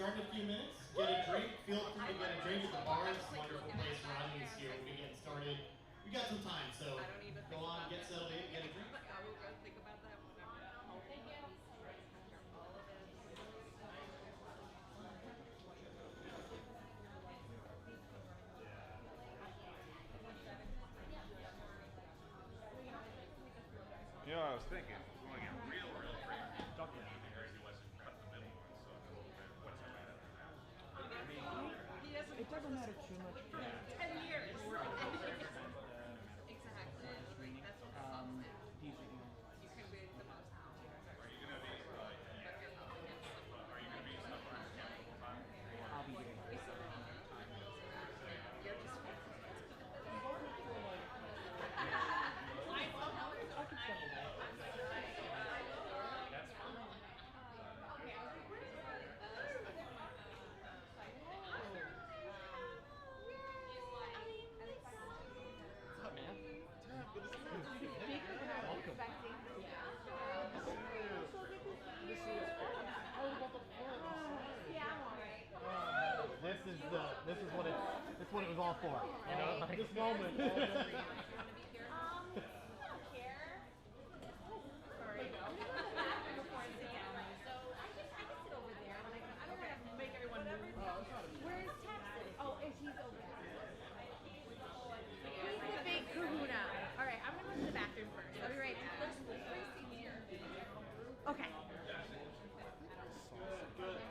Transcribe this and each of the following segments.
start in a few minutes. Get a drink. Feel free to get a drink at the bar. It's a wonderful place for audience here. We'll be getting started. We got some time, so go on, get settled in, get a drink. I will go think about that whenever. Thank you. You know, I was thinking, going to get real great. Here he was cut the middle one, so it's a little bit. What's that matter? I mean, it doesn't matter too much. 10 years. Exactly. That's what You can be the most. are you going to be somewhere in full time? I'll be here. You're just That's fine. What's up, man? Good to see you. Welcome. This is what it was all for. You know, like this moment. I don't care. Sorry. So I can sit over there. I don't want to make everyone move. Where is Texas? Oh, and he's over there. He's the big kahuna. All right, I'm going to go to the bathroom first. I'll be right back. There's 3 seats here. Okay. Good.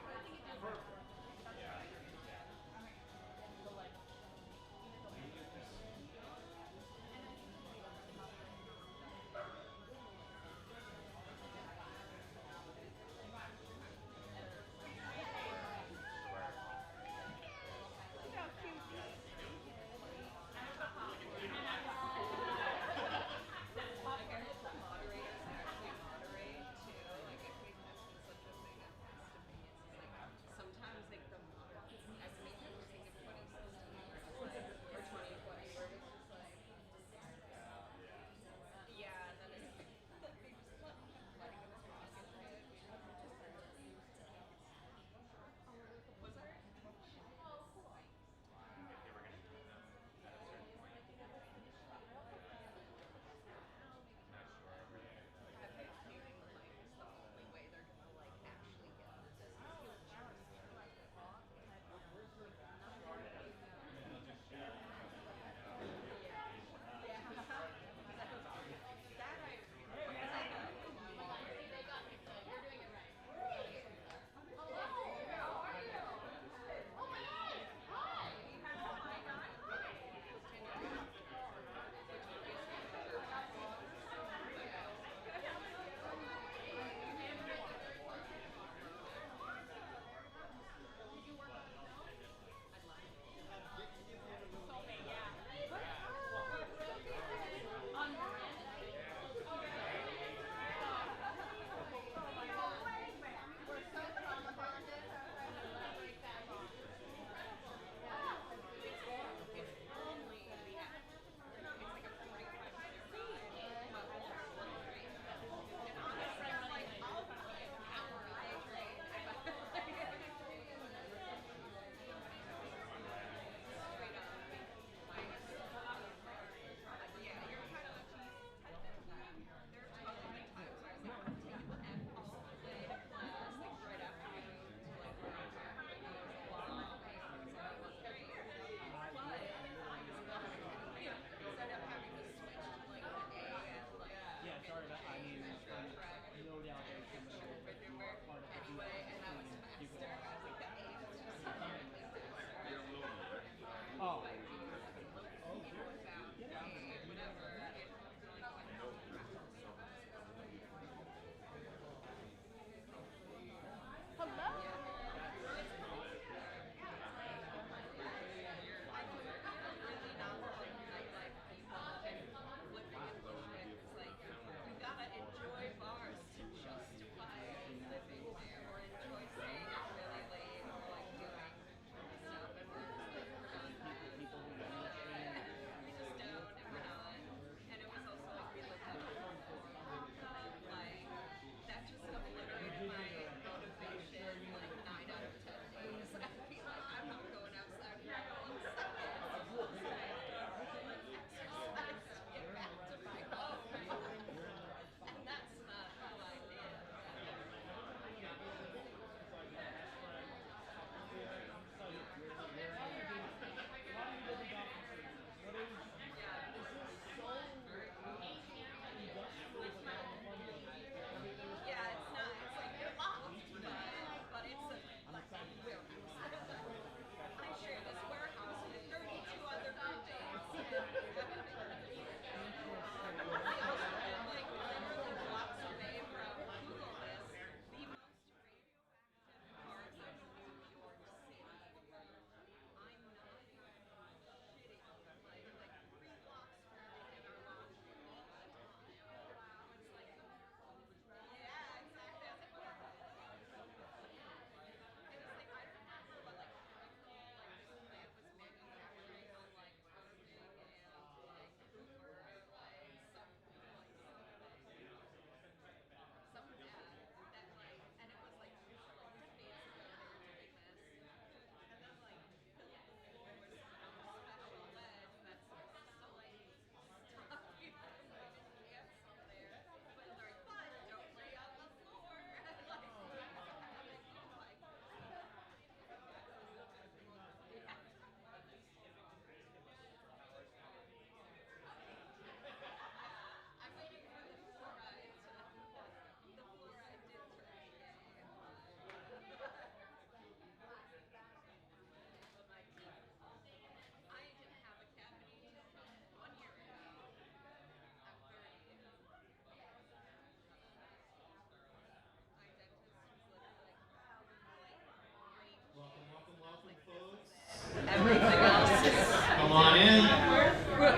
It's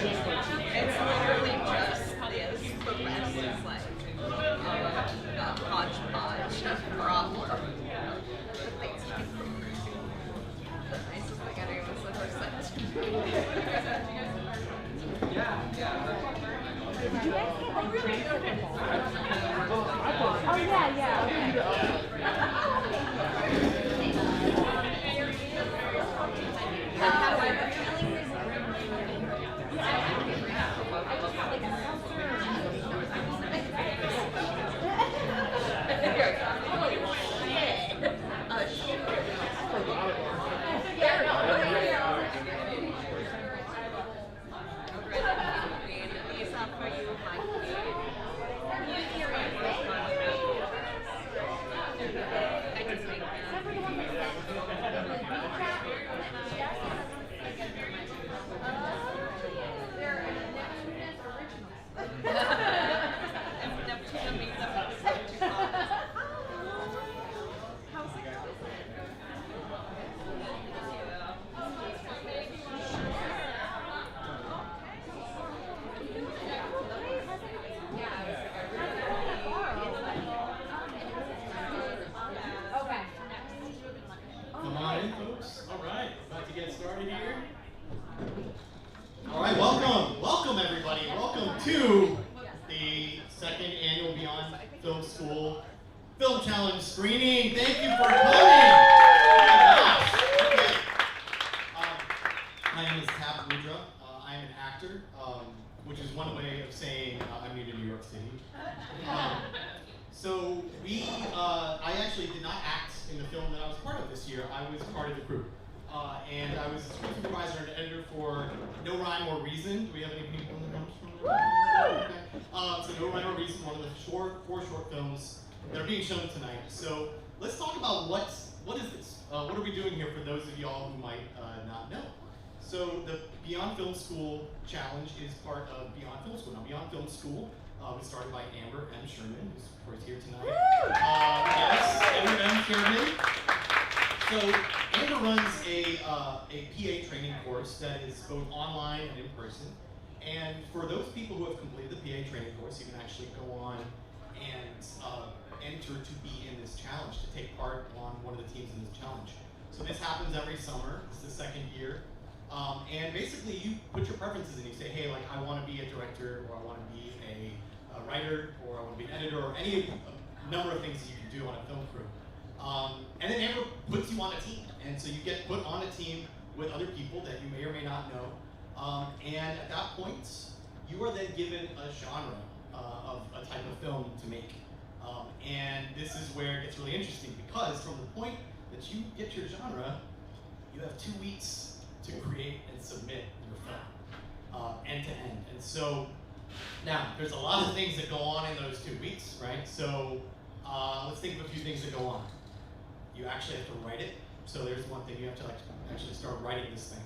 literally just this. The rest is like hodgepodge problem. The things you can the nicest thing anyone's ever said to me. Did you guys get like really good? Oh yeah. Come on in, folks. All right, about to get started here. All right, welcome everybody. Welcome to the second annual Beyond Film School Film Challenge screening. Thank you for coming. Okay. My name is I am an actor, which is one way of saying I'm new to New York City. So I actually did not act in the film that I was part of this year. I was part of the crew. And I was a script supervisor and editor for No Rhyme or Reason. Do we have any people in the room? So No Rhyme or Reason, one of the four short films that are being shown tonight. So let's talk about what is this? What are we doing here for those of y'all who might not know? So the Beyond Film School Challenge is part of Beyond Film School. Now Beyond Film School was started by Amber M. Sherman, who's of course here tonight. Yes, Amber M. Sherman. So Amber runs a PA training course that is both online and in person. And for those people who have completed the PA training course, you can actually go on and enter to be in this challenge, to take part on one of the teams in this challenge. So this happens every summer. It's the second year. And basically you put your preferences in. You say, hey, like I want to be a director, or I want to be a writer, or I want to be an editor, or any number of things that you can do on a film crew. And then Amber puts you on a team. And so you get put on a team with other people that you may or may not know. And at that point, you are then given a genre of a type of film to make. And this is where it gets really interesting, because from the point that you get your genre, you have 2 weeks to create and submit your film, end to end. And so now there's a lot of things that go on in those 2 weeks, right? So let's think of a few things that go on. You actually have to write it. So there's one thing, you have to actually start writing this thing.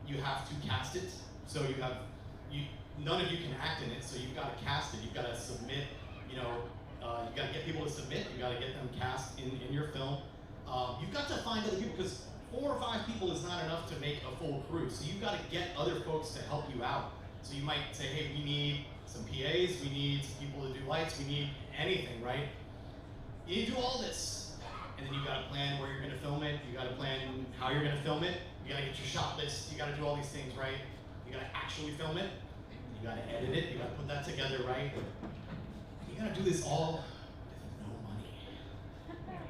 You have to cast it. So none of you can act in it, so you've got to cast it. You've got to submit, you've got to get people to submit. You've got to get them cast in your film. You've got to find other people, because 4 or 5 people is not enough to make a full crew. So you've got to get other folks to help you out. So you might say, hey, we need some PAs, we need some people to do lights, we need anything, right? You need to do all this. And then you've got to plan where you're going to film it. You've got to plan how you're going to film it. You got to get your shot list. You got to do all these things, right? You got to actually film it. You got to edit it. You got to put that together, right? You got to do this all with no money.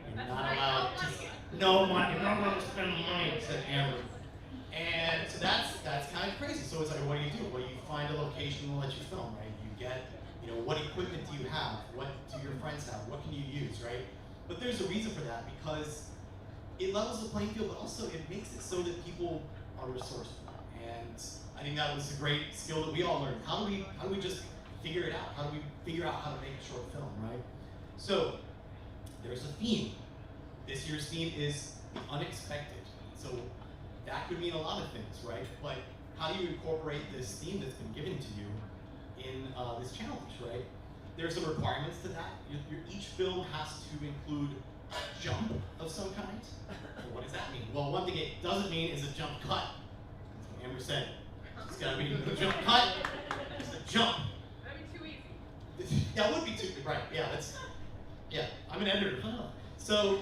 You're not allowed to. No money. You're not allowed to spend money, said Amber. And so that's kind of crazy. So it's like, what do you do? Well, you find a location and let you film, right? You get, what equipment do you have? What do your friends have? What can you use, right? But there's a reason for that, because it levels the playing field, but also it makes it so that people are resourceful. And I think that was a great skill that we all learned. How do we just figure it out? How do we figure out how to make a short film, right? So there's a theme. This year's theme is the unexpected. So that could mean a lot of things, right? But how do you incorporate this theme that's been given to you in this challenge, right? There's some requirements to that. Each film has to include a jump of some kind. Well, what does that mean? Well, one thing it doesn't mean is a jump cut. That's what Amber said. It's gotta be a jump cut. It's a jump. That'd be too easy. That would be too right. Yeah. I'm an editor. So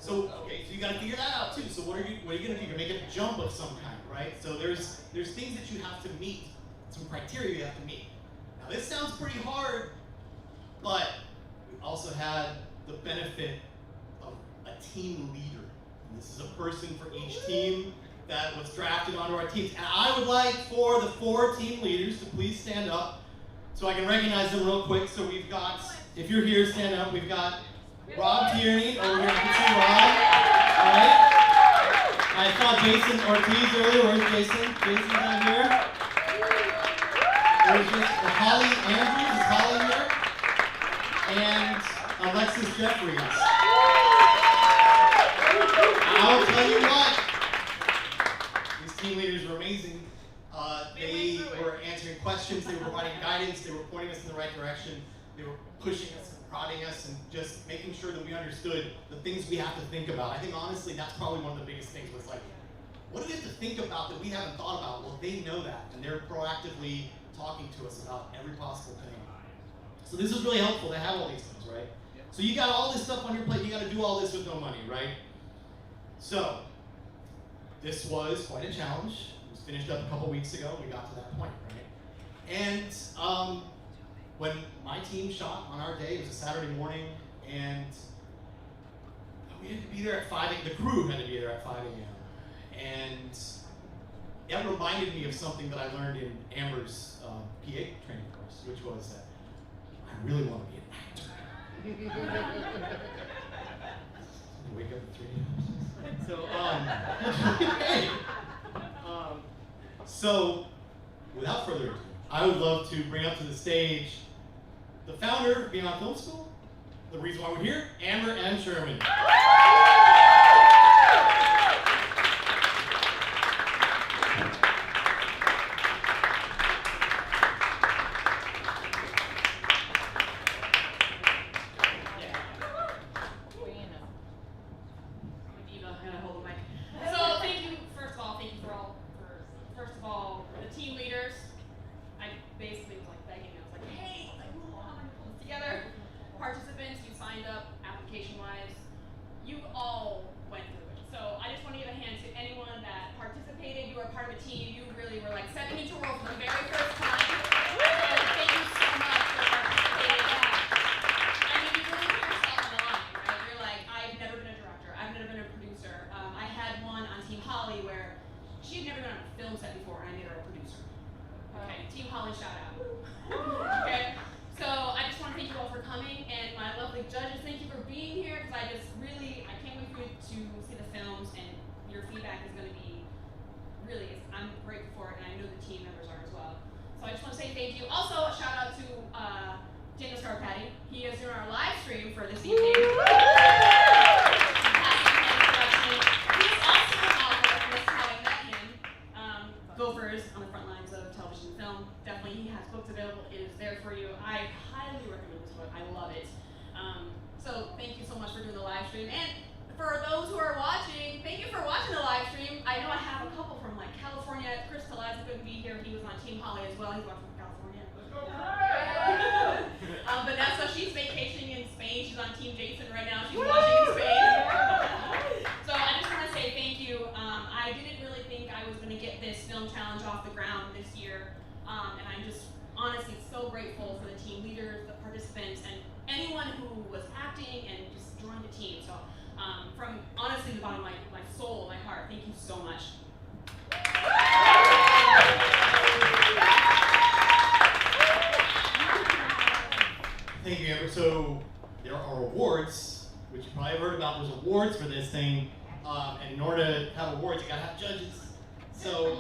okay, so you gotta figure that out too. So what are you gonna do? You're gonna make a jump of some kind, right? So there's things that you have to meet, some criteria you have to meet. Now this sounds pretty hard, but we also had the benefit of a team leader. And this is a person for each team that was drafted onto our teams. And I would like for the 4 team leaders to please stand up so I can recognize them real quick. So we've got, if you're here, stand up. We've got Rob Tierney over here. You can see Rob. All right. I saw Jason Ortiz earlier. Where's Jason? Jason's not here. There's just Holly Andrews. Is Holly here? And Alexis Jeffries. I'll tell you what. These team leaders were amazing. They were answering questions. They were providing guidance. They were pointing us in the right direction. They were pushing us and prodding us and just making sure that we understood the things we have to think about. I think honestly that's probably one of the biggest things was like, what do we have to think about that we haven't thought about? Well, they know that and they're proactively talking to us about every possible thing. So this is really helpful to have all these things, right? So you got all this stuff on your plate, you got to do all this with no money, right? So this was quite a challenge. It was finished up a couple weeks ago. We got to that point, right? And when my team shot on our day, it was a Saturday morning, and we had to be there at 5 a.m. The crew had to be there at 5 a.m. And that reminded me of something that I learned in Amber's PA training course, which was that I really want to be an actor. Wake up at 3 a.m. So without further ado, I would love to bring up to the stage the founder of Beyond Film School, the reason why we're here, Amber and Sherman. Thank you, Amber. So there are awards, which you probably have heard about. There's awards for this thing, and in order to have awards, you gotta have judges. So,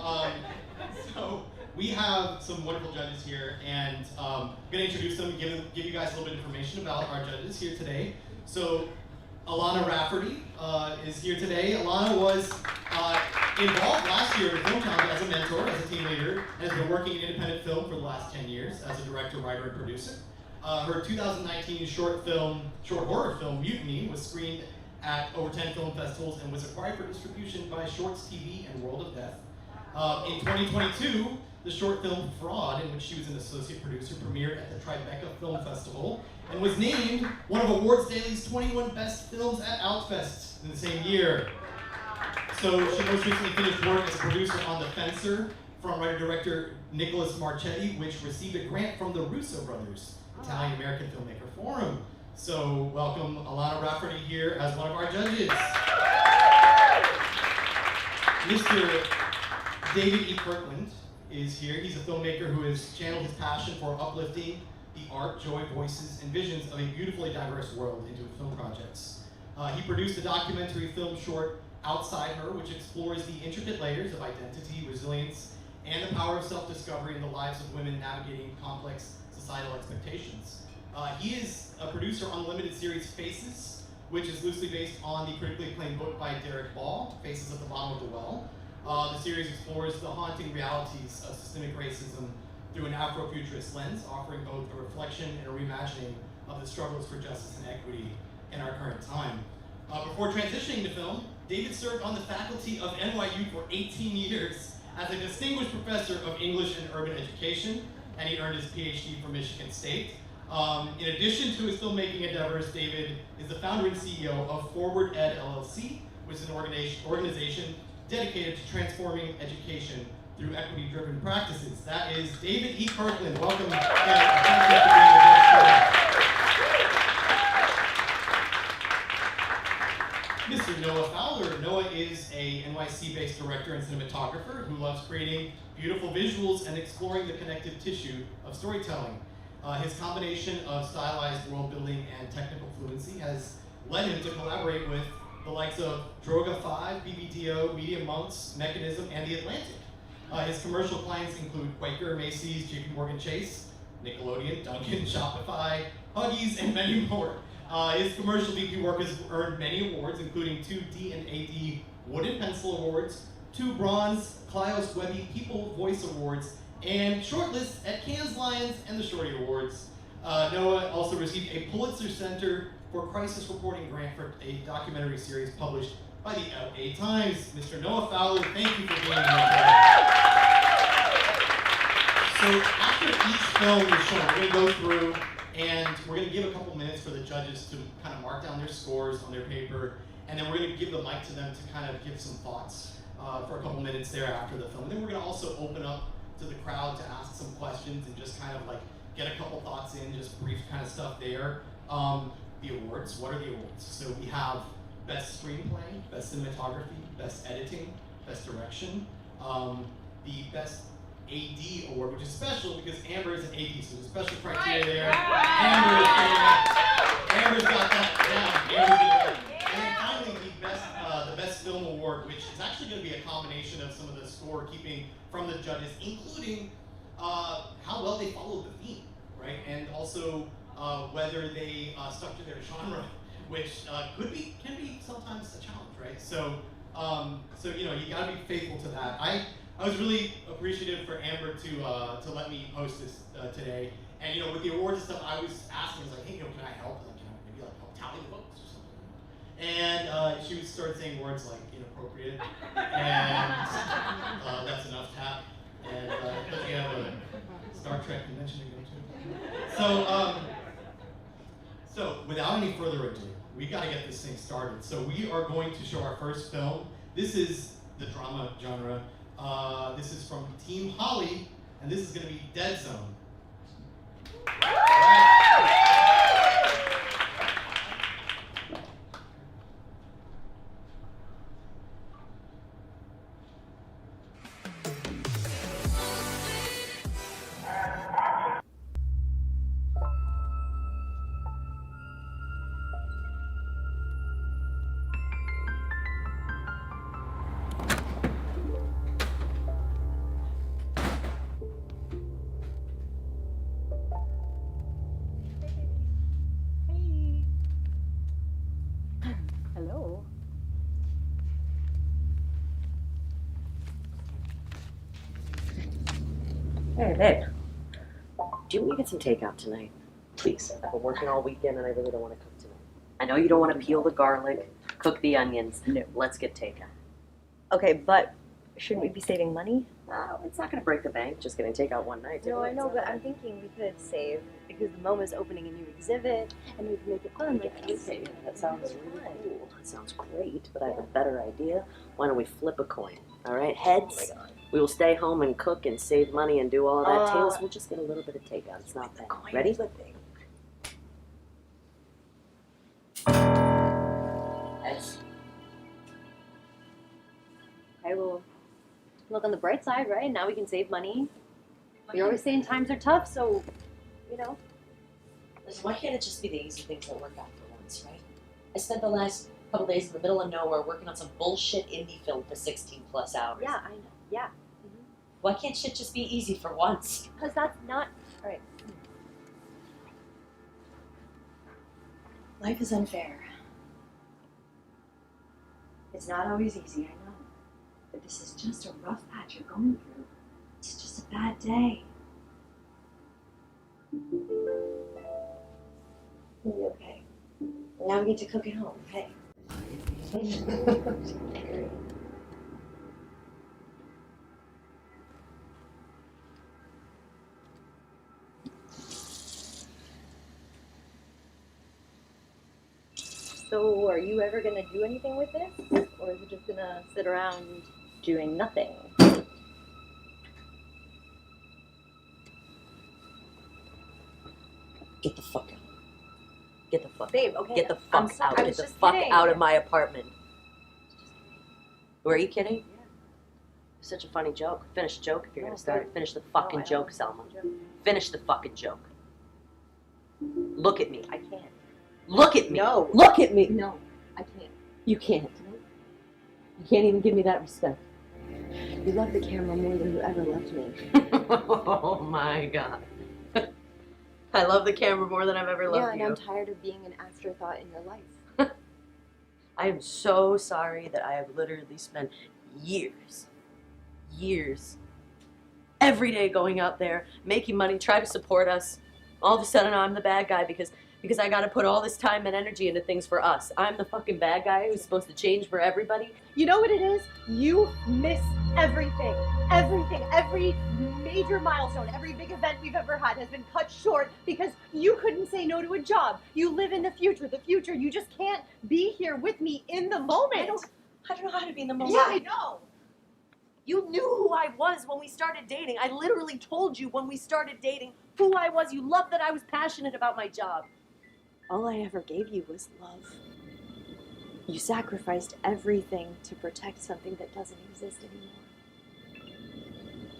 so we have some wonderful judges here, and I'm gonna introduce them, give you guys a little bit of information about our judges here today. So, Alana Rafferty is here today. Alana was involved last year in Film Challenge as a mentor, as a team leader, and has been working in independent film for the last 10 years as a director, writer, and producer. Her 2019 short horror film, Mutiny, was screened at over 10 film festivals and was acquired for distribution by Shorts TV and World of Death. In 2022, the short film Fraud, in which she was an associate producer, premiered at the Tribeca Film Festival and was named one of Awards Daily's 21 best films at Outfest in the same year. So she most recently finished work as a producer on The Fencer from writer-director Nicholas Marchetti, which received a grant from the Russo brothers, Italian-American Filmmaker Forum. So welcome Alana Rafferty here as one of our judges. Mr. David E. Kirkland is here. He's a filmmaker who has channeled his passion for uplifting the art, joy, voices, and visions of a beautifully diverse world into film projects. He produced the documentary film short Outside Her, which explores the intricate layers of identity, resilience, and the power of self-discovery in the lives of women navigating complex societal expectations. He is a producer on the limited series Faces, which is loosely based on the critically acclaimed book by Derek Ball, Faces at the Bottom of the Well. The series explores the haunting realities of systemic racism through an Afrofuturist lens, offering both a reflection and a reimagining of the struggles for justice and equity in our current time. Before transitioning to film, David served on the faculty of NYU for 18 years as a distinguished professor of English and urban education, and he earned his PhD from Michigan State. In addition to his filmmaking endeavors, David is the founder and CEO of Forward Ed LLC, which is an organization dedicated to transforming education through equity-driven practices. That is David E. Kirkland. Welcome. Thank you for being with us today. Mr. Noah Fowler. Noah is a NYC-based director and cinematographer who loves creating beautiful visuals and exploring the connective tissue of storytelling. His combination of stylized world building and technical fluency has led him to collaborate with the likes of Droga 5, BBDO, Media Monks, Mechanism, and The Atlantic. His commercial clients include Quaker, Macy's, JPMorgan Chase, Nickelodeon, Dunkin', Shopify, Huggies, and many more. His commercial VP work has earned many awards, including 2 D&AD Wooden Pencil Awards, 2 Bronze Clios Webby People Voice Awards, and shortlists at Cannes Lions and the Shorty Awards. Noah also received a Pulitzer Center for Crisis Reporting grant for a documentary series published by the LA Times. Mr. Noah Fowler, thank you for being here today. So after each film is shown, we're going to go through and we're going to give a couple minutes for the judges to kind of mark down their scores on their paper, and then we're going to give the mic to them to kind of give some thoughts for a couple minutes there after the film. And then we're going to also open up to the crowd to ask some questions and just kind of like get a couple thoughts in, just brief kind of stuff there. The awards, what are the awards? So we have Best Screenplay, Best Cinematography, Best Editing, Best Direction, the Best AD award, which is special because Amber is an AD, so there's special criteria there. Amber's got that down. And then finally, the Best Film award, which is actually going to be a combination of some of the scorekeeping from the judges, including how well they followed the theme, right? And also whether they stuck to their genre, which can be sometimes a challenge, right? So you know, you got to be faithful to that. I was really appreciative for Amber to let me host this today. And you know, with the awards and stuff, I was asking, I was like, hey, you know, can I help? Like, you know, maybe like help tally the votes or something. And she would start saying words like inappropriate, and that's enough tap. And because we have a Star Trek convention to go to. So without any further ado, we got to get this thing started. So we are going to show our first film. This is the drama genre. This is from Team Holly, and this is going to be Deadzone. Hello. Hey, babe. Do you want to get some takeout tonight? Please. I've been working all weekend and I really don't want to cook tonight. I know you don't want to peel the garlic, cook the onions. No. Let's get takeout. Okay, but Shouldn't we be saving money? No, it's not going to break the bank just getting takeout one night. No, I know, but I'm thinking we could save because the MoMA's opening a new exhibit and we can make it fun. Okay, that sounds really cool. That sounds great, but I have a better idea. Why don't we flip a coin? All right, heads. Oh my God. We will stay home and cook and save money and do all that. Tails, we'll just get a little bit of takeout. It's not bad. Ready? Flipping. Heads. Okay, well, look on the bright side, right? Now we can save money. You're always saying times are tough, so, you know. Listen, why can't it just be the easy things that work out for once, right? I spent the last couple days in the middle of nowhere working on some bullshit indie film for 16 plus hours. Yeah, I know. Yeah. Why can't shit just be easy for once? Because that's not. All right. Life is unfair. It's not always easy, I know. But this is just a rough patch you're going through. It's just a bad day. You'll be okay. Now we get to cook at home, okay? So, are you ever gonna do anything with this? Or is it just gonna sit around doing nothing? Get the fuck out. Get the fuck Babe, out. okay. Get the I'm fuck so- out. I Get was the just fuck kidding. out of my apartment. Were you kidding? Yeah. Such a funny joke. Finish the joke if you're No, gonna start. babe. Finish the No, fucking I don't joke, want to Selma. joke. Finish the fucking joke. Look at me. I can't. Look at me. No. Look at me. No, I can't. You can't. You can't even give me that respect. You love the camera more than you ever loved me. Oh my god. I love the camera more than I've ever Yeah, loved and you. I'm tired of being an afterthought in your life. I am so sorry that I have literally spent years, every day going out there, making money, try to support us. All of a sudden I'm the bad guy because I gotta put all this time and energy into things for us. I'm the fucking bad guy who's supposed to change for everybody. You know what it is? You miss everything. Everything. Every major milestone, every big event we've ever had has been cut short because you couldn't say no to a job. You live in the future. The future, you just can't be here with me in the moment. I don't know how to be in the moment. Yeah, I know. You knew who I was when we started dating. I literally told you when we started dating who I was. You loved that I was passionate about my job. All I ever gave you was love. You sacrificed everything to protect something that doesn't exist anymore.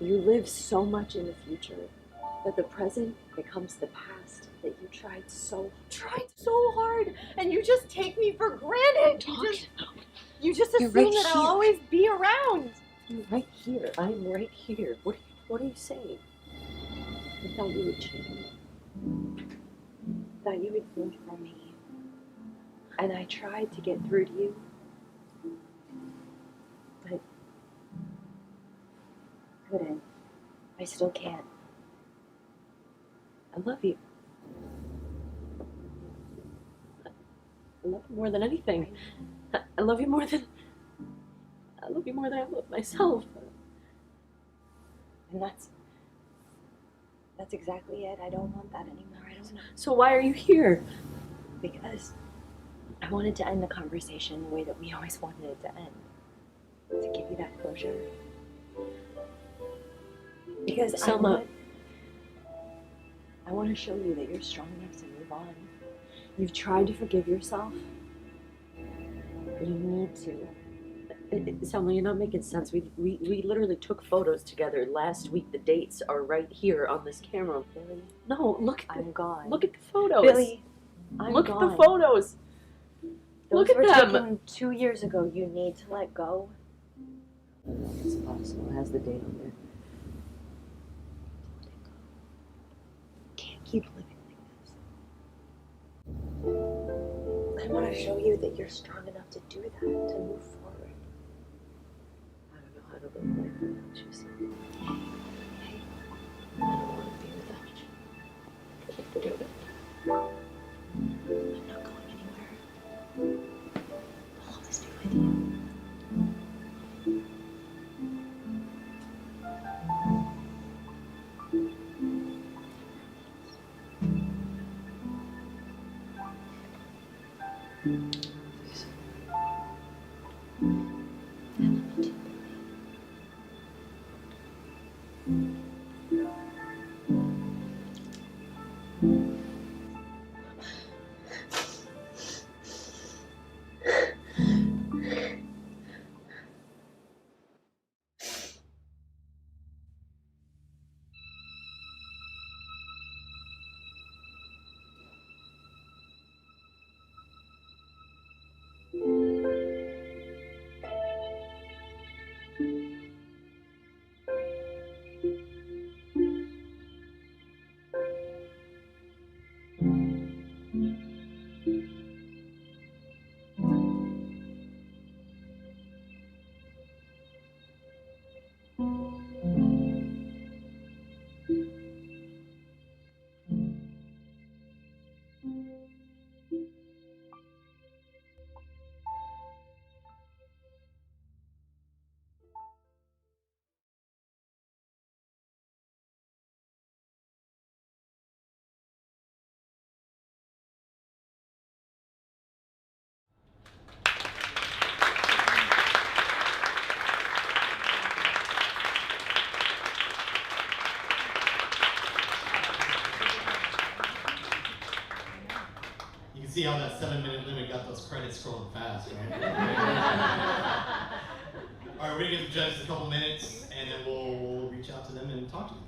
You live so much in the future that the present becomes the past that you tried so hard, and you just take me for granted. You just You're assume right that I'll here. always be around. You're right here. I'm right here. What are you saying? I thought you would change. That you would think for me. And I tried to get through to you. But I couldn't. I still can't. I love you. I love you more than anything. I love you more than I love myself. And that's exactly it. I don't want that anymore. I don't know. So why are you here? Because I wanted to end the conversation the way that we always wanted it to end. To give you that closure. Because Selma. I want to show you that you're strong enough to move on. You've tried to forgive yourself. You need to. Selma, you're not making sense. We literally took photos together last week. The dates are right here on this camera. Billy, No, look at I'm gone. Look at the photos. Billy, I'm look gone. at the photos. Those Look at were them. taken 2 years ago. You need to let go. It's possible. It has the date on there. Can't keep living like this. I want to show you that you're strong enough to do that, to move forward. I don't know how to live life without you. Selma. Hey, I don't want to be without you. Can't do it. I'm not going anywhere. I'll always be with you. You can see how that 7-minute limit got those credits scrolling fast, right? All right, we're gonna give the judges a couple minutes, and then we'll reach out to them and talk to them.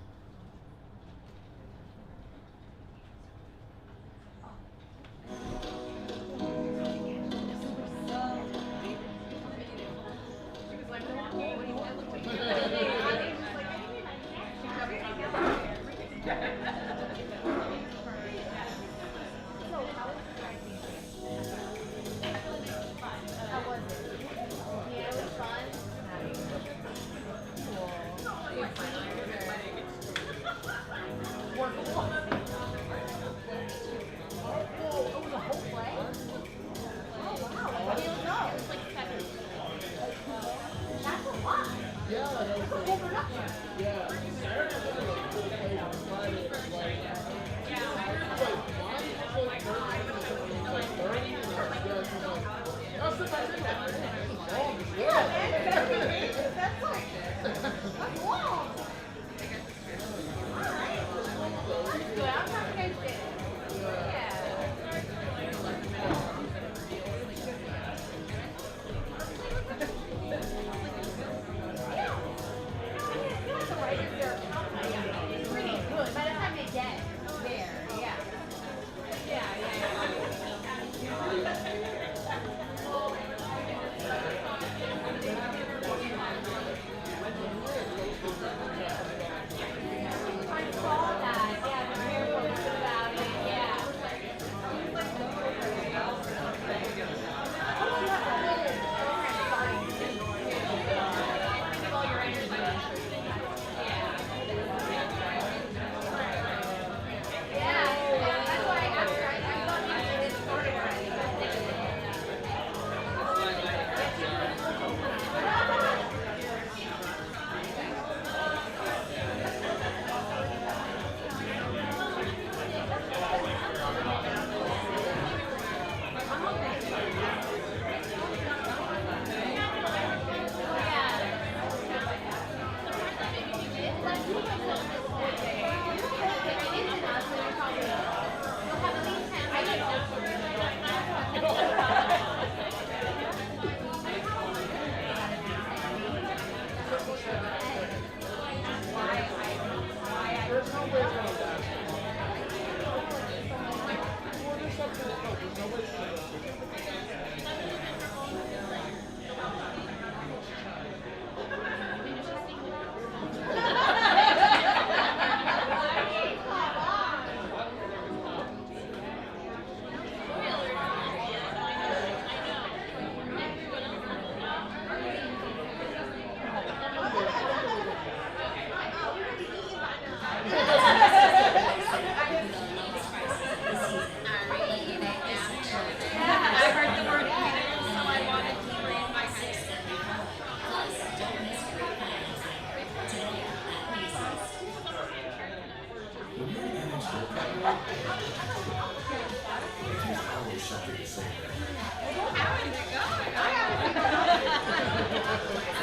I'm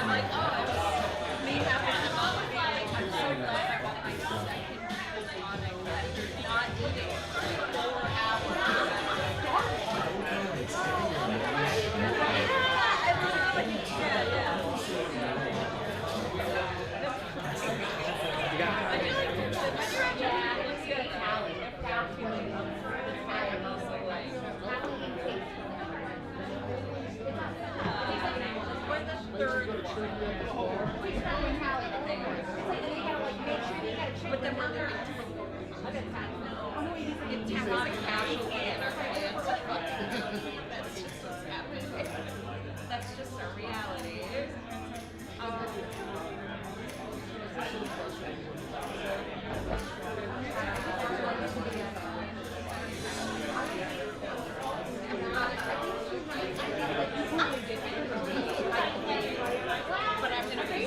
like, oh, it's me having a mom being I'm so glad I got myself that not eating for 4 hours. But then we're very it taps casually in our hands. That's just what's happening. That's just our reality. But I'm gonna be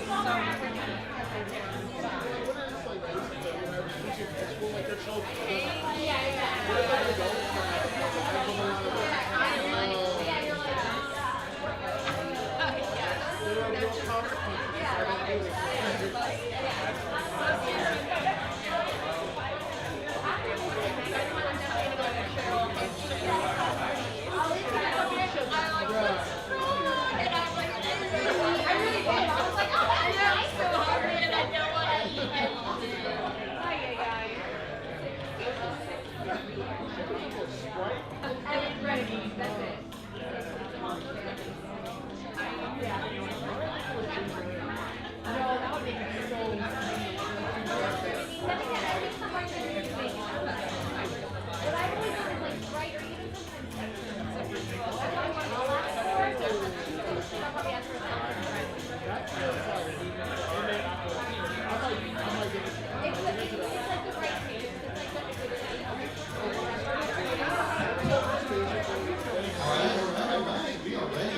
Alright, we are ready.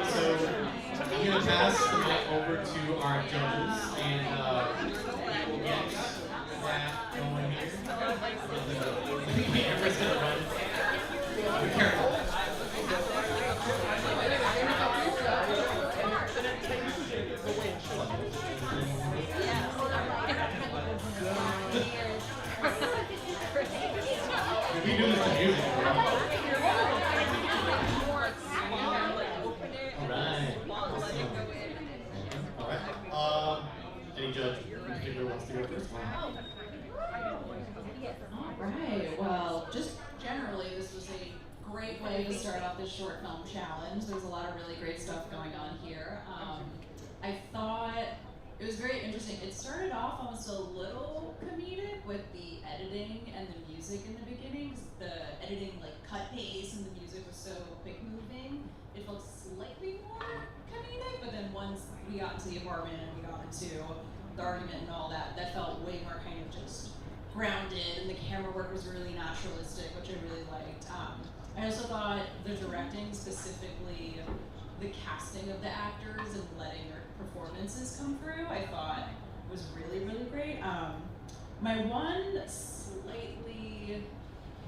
So, I'm going to pass the mic over to our judges, and we will get that going here. I think the camera's going to run. Be careful. We do this to music. Alright. Any judge in particular wants to go first? Alright, well, just generally, this was a great way to start off this short film challenge. There's a lot of really great stuff going on here. I thought it was very interesting. It started off almost a little comedic with the editing and the music in the beginning. 'Cause the editing cut pace and the music was so quick moving. It felt slightly more comedic, but then once we got into the apartment and we got into the argument and all that, that felt way more kind of just grounded, and the camera work was really naturalistic, which I really liked. I also thought the directing, specifically the casting of the actors and letting their performances come through, I thought was really, really great. My one slightly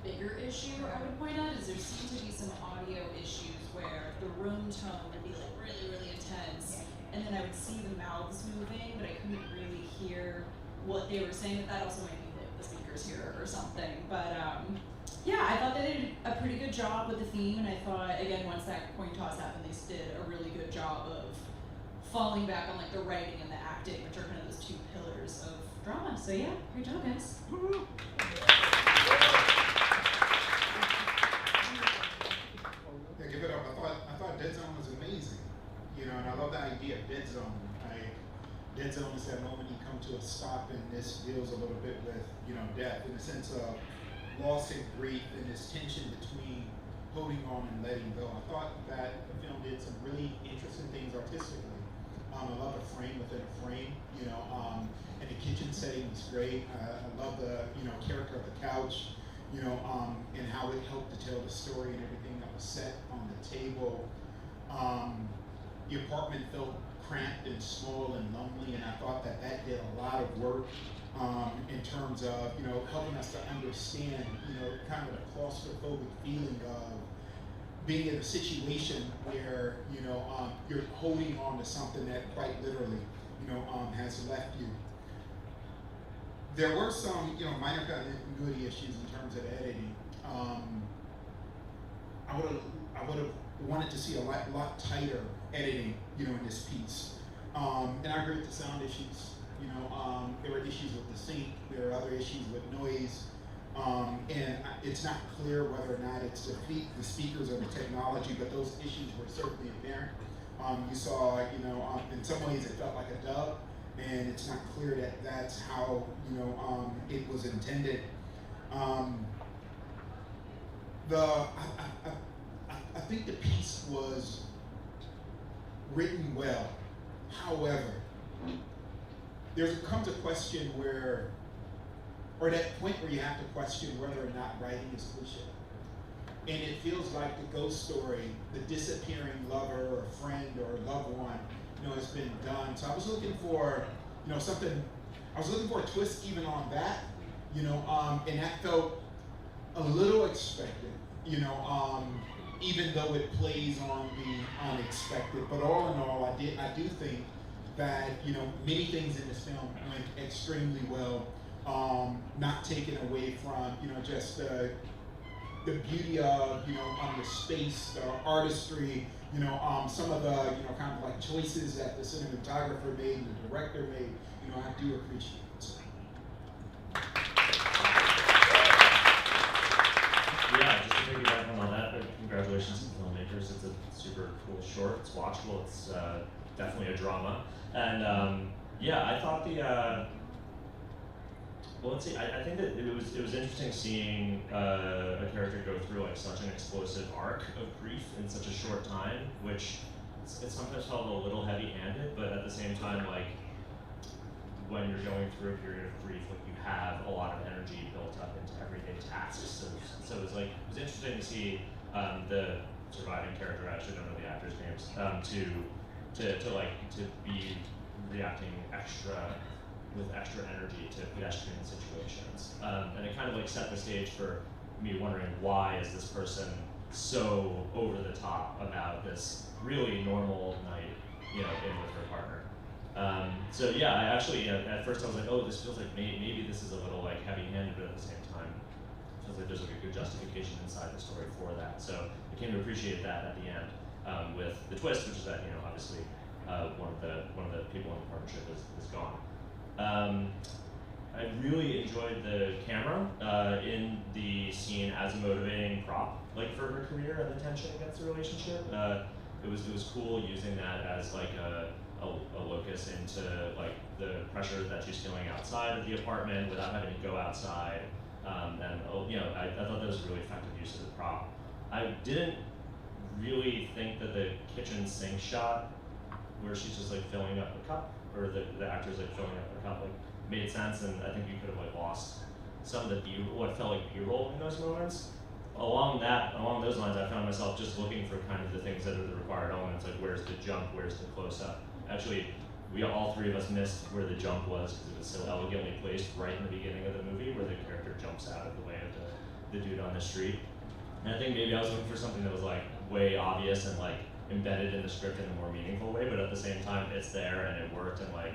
bigger issue I would point out is there seemed to be some audio issues where the room tone would be really, really intense, and then I would see the mouths moving, but I couldn't really hear what they were saying. But that also might be the speakers here or something. But yeah, I thought they did a pretty good job with the theme, and I thought, again, once that coin toss happened, they did a really good job of falling back on the writing and the acting, which are kind of those two pillars of drama. So yeah, great job, guys. Yeah, give it up. I thought Deadzone was amazing. And I love the idea of Deadzone. Deadzone is that moment you come to a stop, and this deals a little bit with, death in the sense of loss and grief and this tension between holding on and letting go. I thought that the film did some really interesting things artistically. I love the frame within a frame, and the kitchen setting was great. I love the, character of the couch, and how it helped to tell the story and everything that was set on the table. The apartment felt cramped and small and lonely, and I thought that did a lot of work in terms of, helping us to understand, kind of the claustrophobic feeling of being in a situation where, you're holding on to something that quite literally, has left you. There were some, minor continuity issues in terms of editing. I would have wanted to see a lot tighter editing, in this piece. And I agree with the sound issues. There were issues with the sync. There are other issues with noise. And it's not clear whether or not it's the speakers or the technology, but those issues were certainly apparent. You saw, in some ways it felt like a dub, and it's not clear that that's how, it was intended. I think the piece was written well. However, comes a question where, or that point where you have to question whether or not writing is cliche. And it feels like the ghost story, the disappearing lover or friend or loved one, has been done. So I was looking for, something, I was looking for a twist even on that, and that felt a little expected, even though it plays on the unexpected. But all in all, I do think that, many things in this film went extremely well, not taken away from, just the beauty of, the space, the artistry, some of the, kind of like choices that the cinematographer made and the director made, I do appreciate it. So. Yeah, just to piggyback on all that, congratulations to the filmmakers. It's a super cool short. It's watchable. It's definitely a drama. And yeah, I thought well, let's see. I think that it was interesting seeing a character go through like such an explosive arc of grief in such a short time, which it sometimes felt a little heavy-handed, but at the same time, like when you're going through a period of grief, like you have a lot of energy built up into everyday tasks. So it was interesting to see the surviving character. I actually don't know the actors' names. To be reacting with extra energy to pedestrian situations. And it kind of like set the stage for me wondering, why is this person so over the top about this really normal night, in with her partner? So yeah, I actually, at first I was like, oh, this feels like maybe this is a little like heavy-handed, but at the same time, it feels like there's like a good justification inside the story for that. So I came to appreciate that at the end with the twist, which is that, obviously one of the people in the partnership is gone. I really enjoyed the camera in the scene as a motivating prop, like for her career and the tension against the relationship. It was cool using that as like a locus into like the pressure that she's feeling outside of the apartment without having to go outside. And I thought that was a really effective use of the prop. I didn't really think that the kitchen sink shot where she's just like filling up a cup, or the actor's like filling up a cup, like made sense, and I think you could have like lost some of the what felt like B-roll in those moments. Along those lines, I found myself just looking for kind of the things that are the required elements, like where's the jump, where's the close-up. Actually, all three of us missed where the jump was because it was so elegantly placed right in the beginning of the movie, where the character jumps out of the way of the dude on the street. And I think maybe I was looking for something that was like way obvious and like embedded in the script in a more meaningful way, but at the same time, it's there and it worked, and like,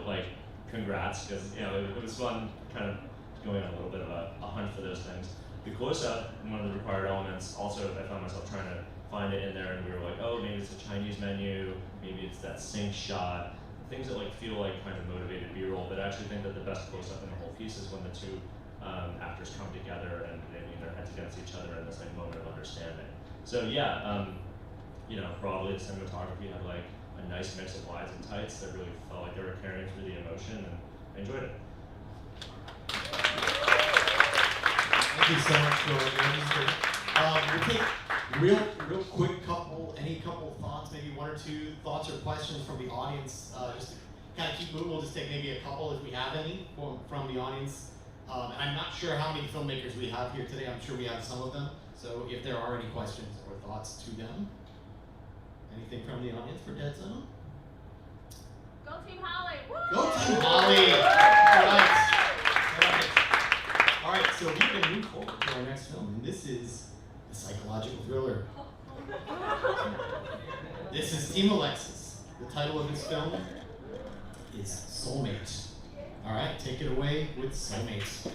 like congrats, because it was fun kind of going on a little bit of a hunt for those things. The close-up, one of the required elements, also I found myself trying to find it in there, and we were like, oh, maybe it's a Chinese menu, maybe it's that sink shot, things that like feel like kind of motivated B-roll, but I actually think that the best close-up in the whole piece is when the two actors come together and they lean their heads against each other in this like moment of understanding. So yeah, probably the cinematography had like a nice mix of wides and tights that really felt like they were carrying through the emotion, and I enjoyed it. Thank you so much for we'll take real quick any couple thoughts, maybe one or two thoughts or questions from the audience, just to kind of keep moving. We'll just take maybe a couple if we have any from the audience. And I'm not sure how many filmmakers we have here today. I'm sure we have some of them. So if there are any questions or thoughts to them. Anything from the audience for Deadzone? Go Team Holly! Woo! Go Team Holly! All right, so we're going to move forward to our next film, and this is a psychological thriller. This is Team Alexis. The title of this film is Soulmate. All right, take it away with Soulmate.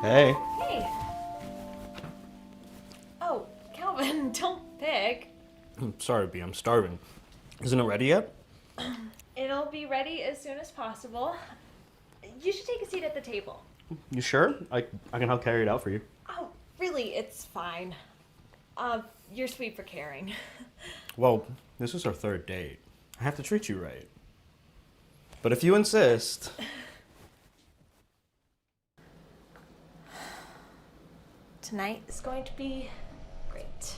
Hey. Hey! Oh, Calvin, don't pick. I'm sorry, B. I'm starving. Isn't it ready yet? It'll be ready as soon as possible. You should take a seat at the table. You sure? I can help carry it out for you. Oh, really, it's fine. You're sweet for caring. Well, this is our third date. I have to treat you right. But if you insist... Tonight is going to be great.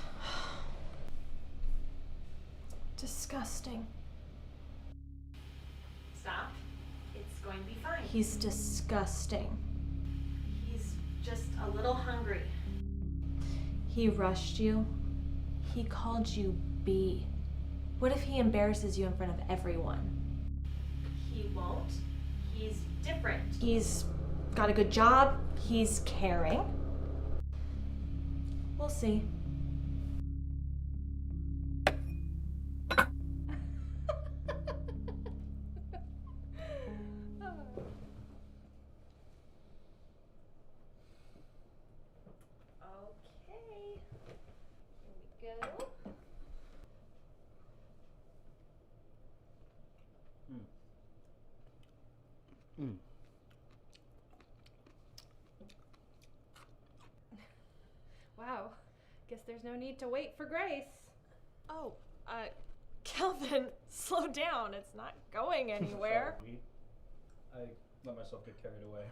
Disgusting. Stop. It's going to be fine. He's disgusting. He's just a little hungry. He rushed you. He called you B. What if he embarrasses you in front of everyone? He won't. He's different. He's got a good job. He's caring. We'll see. Okay, here we go. Wow, guess there's no need to wait for Grace. Oh, Kelvin, slow down. It's not going anywhere. Sorry. I let myself get carried away.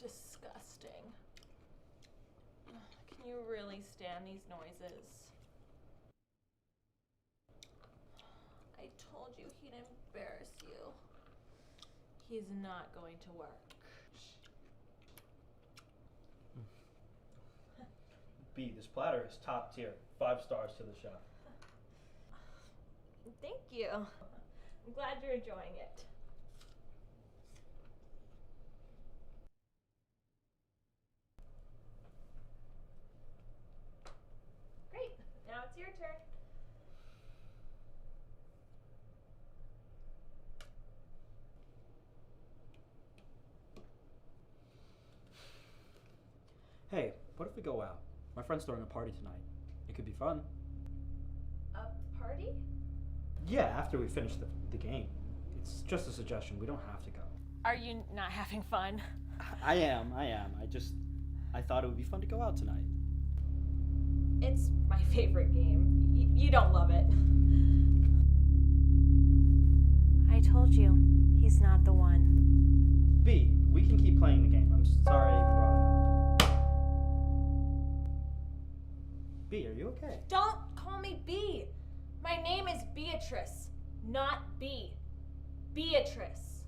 Disgusting. Can you really stand these noises? I told you he'd embarrass you. He's not going to work. B, this platter is top tier. 5 stars to the chef. Thank you. I'm glad you're enjoying it. Great. Now it's your turn. Hey, what if we go out? My friend's throwing a party tonight. It could be fun. A party? Yeah, after we finish the game. It's just a suggestion. We don't have to go. Are you not having fun? I am. I thought it would be fun to go out tonight. It's my favorite game. You don't love it. I told you, he's not the one. B, we can keep playing the game. I'm sorry I even brought it up. B, are you okay? Don't call me B. My name is Beatrice, not B. Beatrice.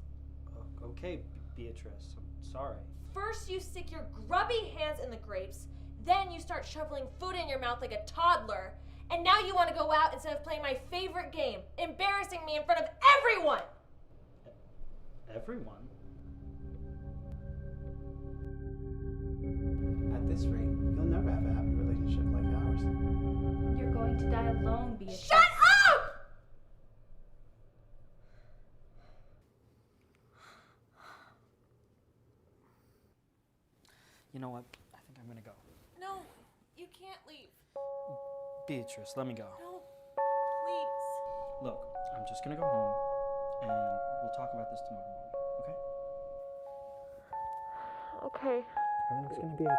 Okay, Beatrice. I'm sorry. First you stick your grubby hands in the grapes, then you start shoveling food in your mouth like a toddler, and now you want to go out instead of playing my favorite game, embarrassing me in front of everyone! Everyone? At this rate, you'll never have a happy relationship like ours. You're going to die alone, Beatrice. Shut up! You know what? I think I'm gonna go. No, you can't leave. Beatrice, let me go. No, please. Look, I'm just gonna go home, and we'll talk about this tomorrow morning, okay? Okay. Everything's gonna be okay.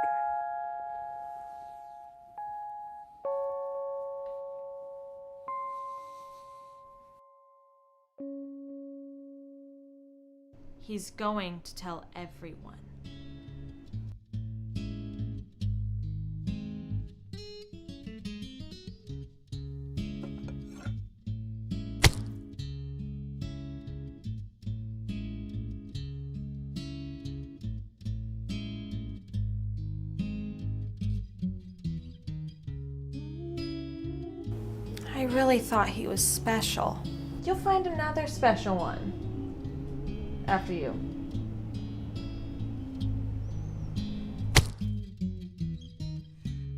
He's going to tell everyone. I really thought he was special. You'll find another special one after you.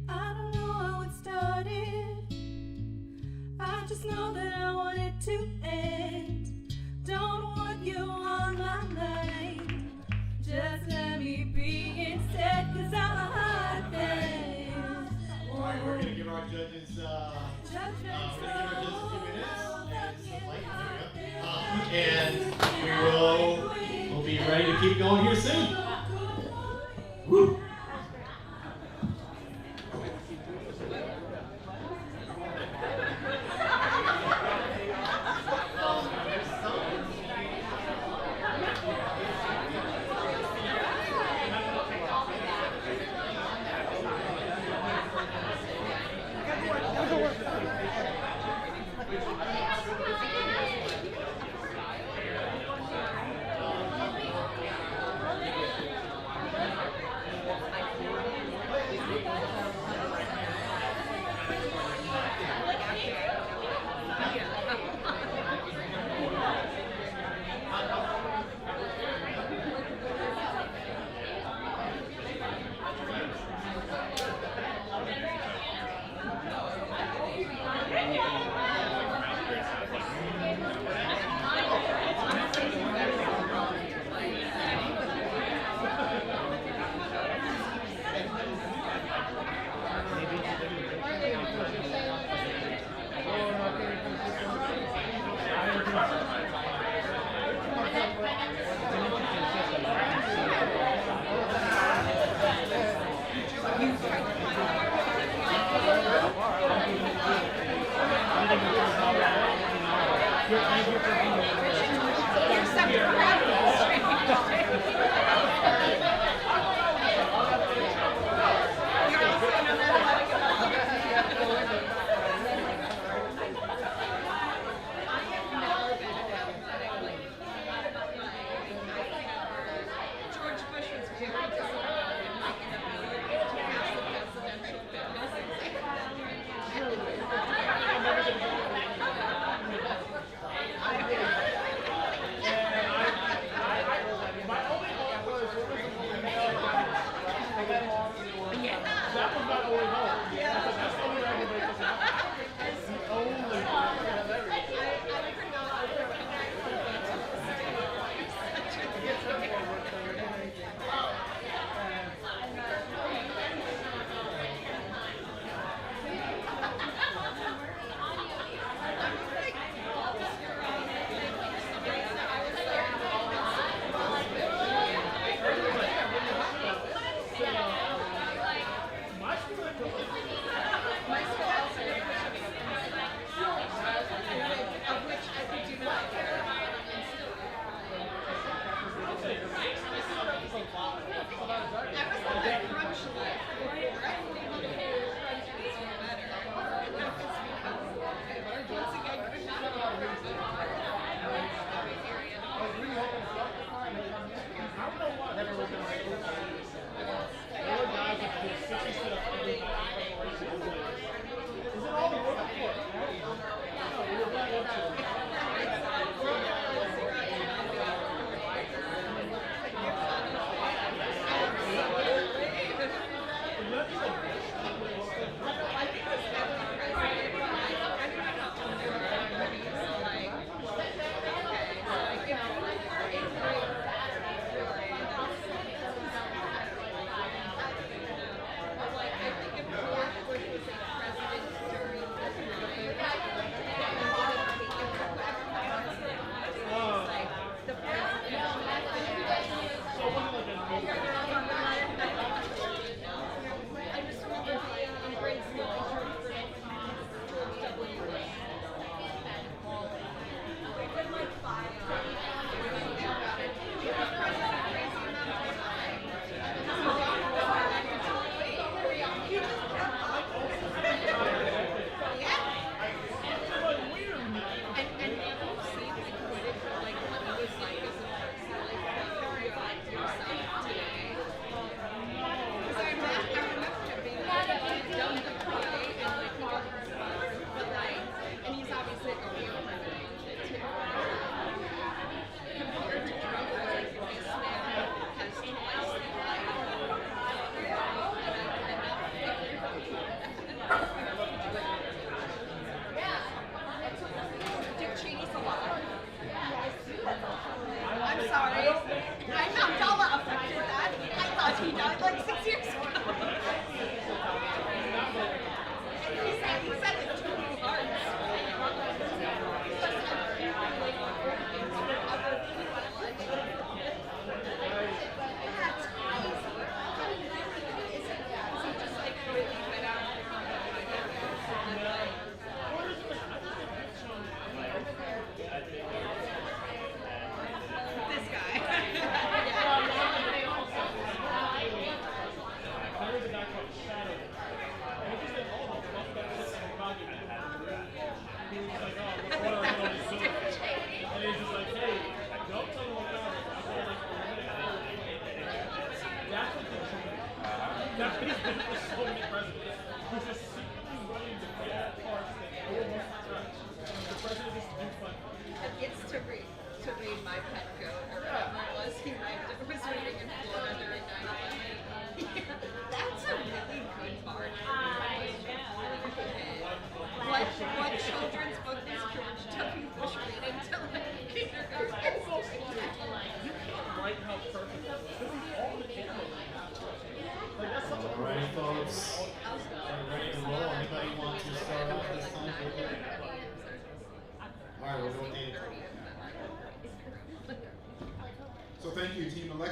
I don't know how it started. I just know that I want it to end. Don't want you on my mind. Just let me be instead, cause I'm a hot mess. Alright, we're gonna give our judges a few minutes and we'll be ready to keep going here soon. Woo.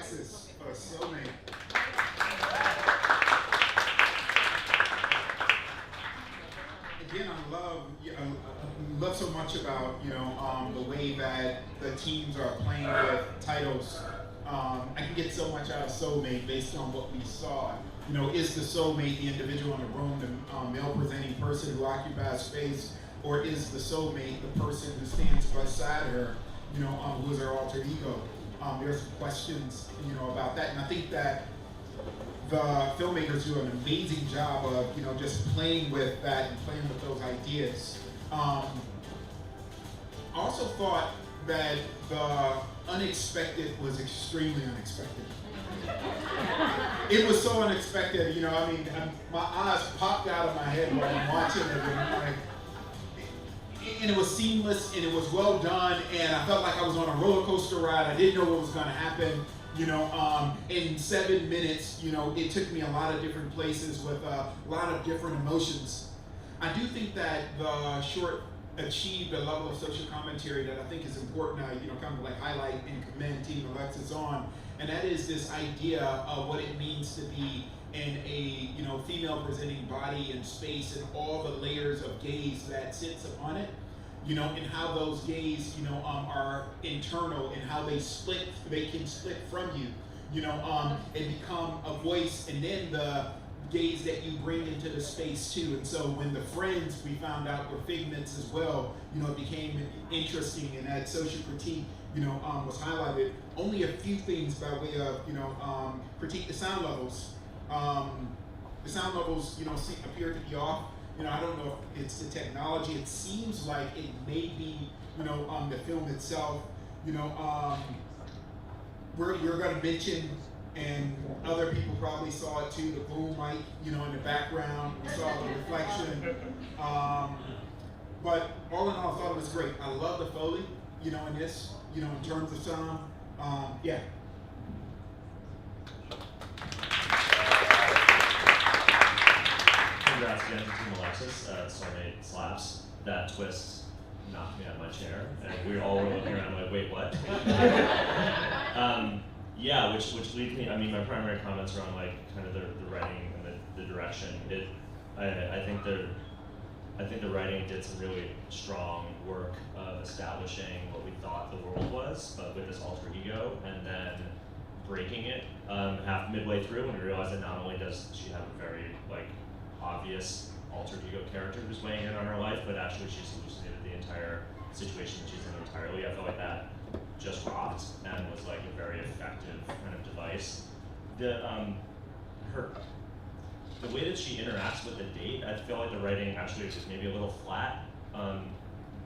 Alexis for Soulmate. Again, I love so much about the way that the teams are playing with titles. I can get so much out of Soulmate based on what we saw. Is the soulmate the individual in the room, the male-presenting person who occupies space, or is the soulmate the person who stands beside her, who is her alter ego? There's some questions, about that, and I think that the filmmakers do an amazing job of, just playing with that and playing with those ideas. I also thought that the unexpected was extremely unexpected. It was so unexpected, my eyes popped out of my head while I'm watching it, and it was seamless and it was well done, and I felt like I was on a roller coaster ride. I didn't know what was going to happen. In 7 minutes, it took me a lot of different places with a lot of different emotions. I do think that the short achieved a level of social commentary that I think is important to, kind of like highlight and commend Team Alexis on, and that is this idea of what it means to be in a, female presenting body and space and all the layers of gaze that sits upon it, and how those gaze, are internal and how they can split from you, and become a voice, and then the gaze that you bring into the space too. And so when the friends we found out were figments as well, it became interesting, and that social critique, was highlighted. Only a few things by way of, critique the sound levels. The sound levels, appear to be off. I don't know if it's the technology. It seems like it may be, the film itself. We're going to mention, and other people probably saw it too, the boom mic, in the background. We saw the reflection. But all in all, I thought it was great. I love the Foley, in this, in terms of sound. Yeah. Congrats again to Team Alexis. Soulmate slaps. That twist knocked me out of my chair, and we all were looking around like, wait, what? Yeah, which leads me. My primary comments are on kind of the writing and the direction. I think the writing did some really strong work of establishing what we thought the world was, but with this alter ego, and then breaking it midway through when we realized that not only does she have a very obvious alter ego character who's weighing in on her life, but actually she's hallucinated the entire situation that she's in entirely. I felt like that just rocked and was a very effective kind of device. The way that she interacts with the date, I feel like the writing actually is just maybe a little flat,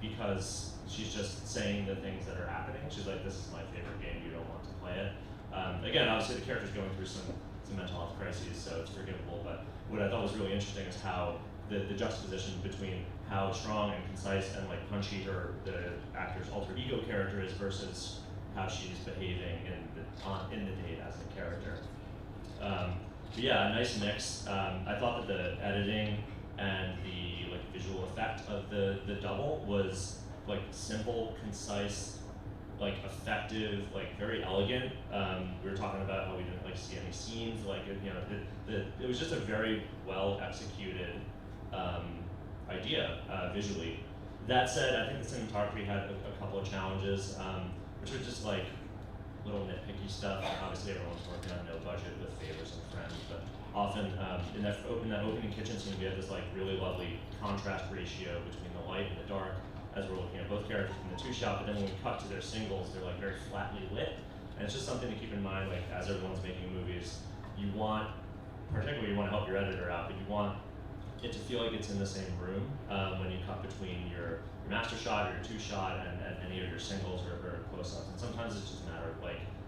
because she's just saying the things that are happening. She's like, this is my favorite game, you don't want to play it. Again, obviously the character's going through some mental health crises, so it's forgivable, but what I thought was really interesting is how the juxtaposition between how strong and concise and punchy the actor's alter ego character is versus how she's behaving in the date as a character. But yeah, a nice mix. I thought that the editing and the visual effect of the double was simple, concise, effective, very elegant. We were talking about how we didn't see any seams. It was just a very well executed idea visually. That said, I think the cinematography had a couple of challenges, which were just little nitpicky stuff. Obviously, everyone's working on no budget with favors and friends, but often in that opening kitchen scene, we had this really lovely contrast ratio between the light and the dark, as we're looking at both characters in the two shot, but then when we cut to their singles, they're very flatly lit. And it's just something to keep in mind, as everyone's making movies, particularly you want to help your editor out, but you want it to feel like it's in the same room when you cut between your master shot or your two shot and any of your singles or close-ups. And sometimes it's just a matter of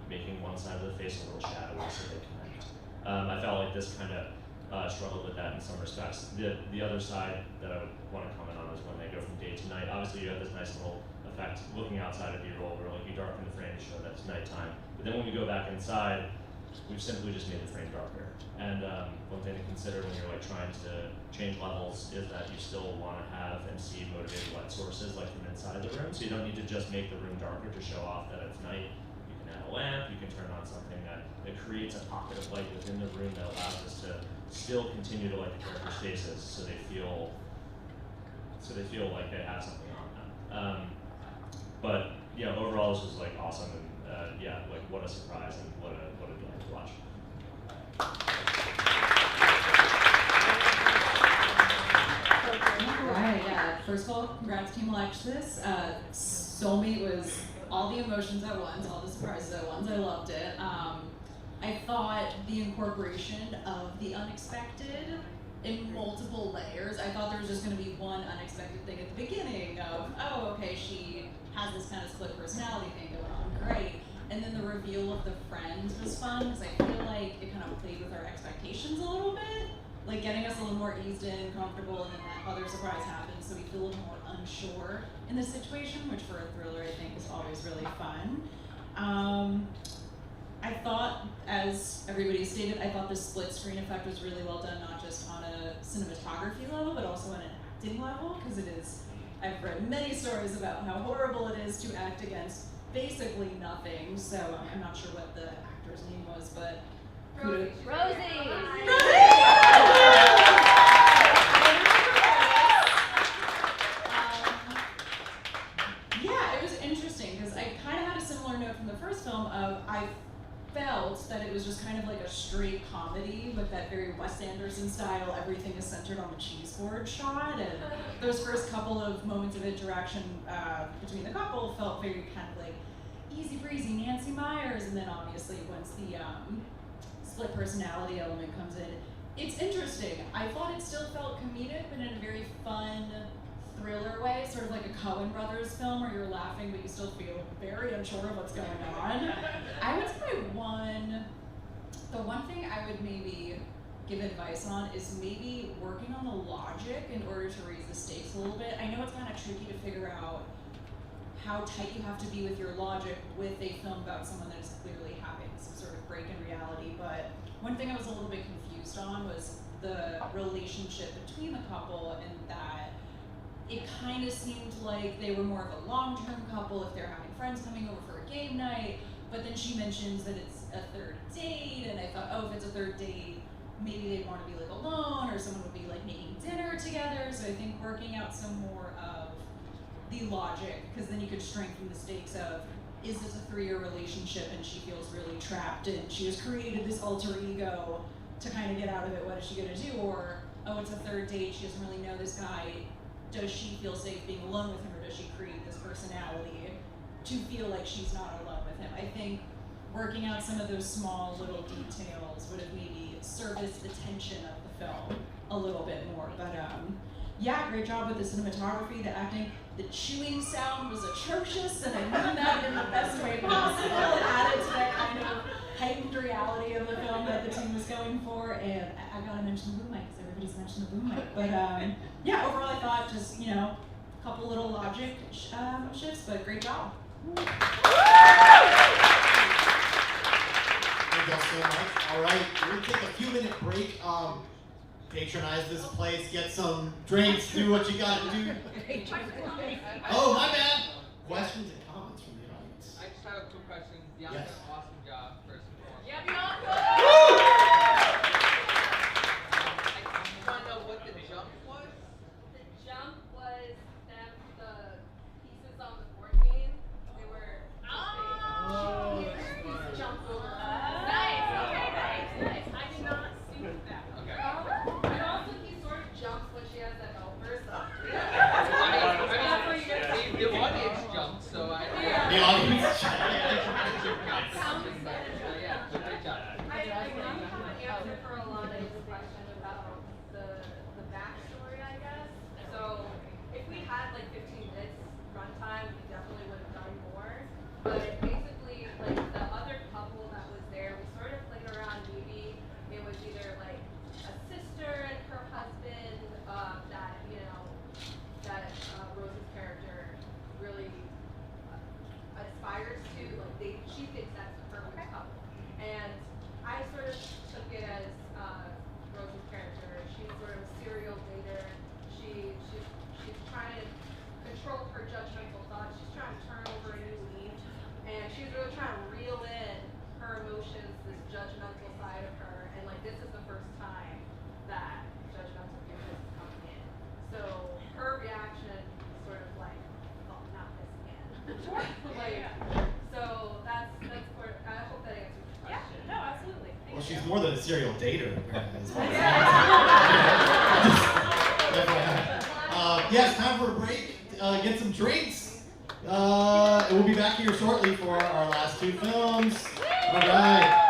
making one side of the face a little shadowy so they connect. I felt like this kind of struggled with that in some respects. The other side that I would want to comment on is when they go from day to night. Obviously, you have this nice little effect looking outside of B-roll where you darken the frame to show that it's nighttime. But then when we go back inside, we've simply just made the frame darker. And one thing to consider when you're trying to change levels is that you still want to have and see motivated light sources from inside the room. So you don't need to just make the room darker to show off that it's night. You can a lamp, you can turn on something that creates a pocket of light within the room that allows us to still continue to light the character's faces so they feel like they have something on them. But yeah, overall this was like awesome, and yeah, like what a surprise and what a delight to watch. Right, yeah. First of all, congrats Team Alexis. Soulmate was all the emotions at once, all the surprises at once. I loved it. I thought the incorporation of the unexpected in multiple layers. I thought there was just going to be one unexpected thing at the beginning of, oh, okay, she has this kind of split personality thing going on, great. And then the reveal of the friend was fun because I feel like it kind of played with our expectations a little bit, like getting us a little more eased in, comfortable, and then that other surprise happens, so we feel a little more unsure in the situation, which for a thriller I think is always really fun. I thought, as everybody stated, I thought the split screen effect was really well done, not just on a cinematography level, but also on an acting level, because it is, I've read many stories about how horrible it is to act against basically nothing, so I'm not sure what the actor's name was, but Rosie. Yeah, it was interesting, because I kind of had a similar note from the first film of, I felt that it was just kind of like a straight comedy with that very Wes Anderson style, everything is centered on the cheese board shot, and those first couple of moments of interaction between the couple felt very kind of like easy breezy Nancy Myers, and then obviously once the split personality element comes in, it's interesting. I thought it still felt comedic, but in a very fun, thriller way, sort of like a Coen Brothers film where you're laughing but you still feel very unsure of what's going on. I would say the one thing I would maybe give advice on is maybe working on the logic in order to raise the stakes a little bit. I know it's kind of tricky to figure out how tight you have to be with your logic with a film about someone that is clearly having some sort of break in reality, but one thing I was a little bit confused on was the relationship between the couple, and that it kind of seemed like they were more of a long-term couple if they're having friends coming over for a game night, but then she mentions that it's a third date, and I thought, oh, if it's a third date, maybe they'd want to be like alone, or someone would be like making dinner together, so I think working out some more of the logic, because then you could strengthen the stakes of, is this a 3-year relationship and she feels really trapped and she has created this alter ego to kind of get out of it, what is she going to do? Or, oh, it's a third date, she doesn't really know this guy, does she feel safe being alone with him, or does she create this personality to feel like she's not alone with him? I think working out some of those small little details would have maybe surfaced the tension of the film a little bit more, but yeah, great job with the cinematography, the acting. The chewing sound was atrocious, and I mean that in the best way possible. It added to that kind of heightened reality of the film that the team was going for. And I gotta mention the boom mic, because everybody's mentioned the boom mic. But yeah, overall I thought just, you know, a couple little logic shifts, but great job. Thank you all so much. All right, we're gonna take a few minute break. Patronize this place, get some drinks, do what you gotta do. Oh, my bad. Questions and comments from the audience? I just have a quick question. Bianca, Yes. awesome job, first and foremost. Yeah, Bianca! I just want to know what the jump was. The jump was them, the pieces on the board game. They were she jumped over. Nice, okay, nice. I did not see that. Okay. And also he sort of jumps when she has that helper, so. The audience jumped, so I. The audience jumped. Yeah, great job. I more than a serial dater. Yes, time for a break. Get some drinks. We'll be back here shortly for our last two films. All right.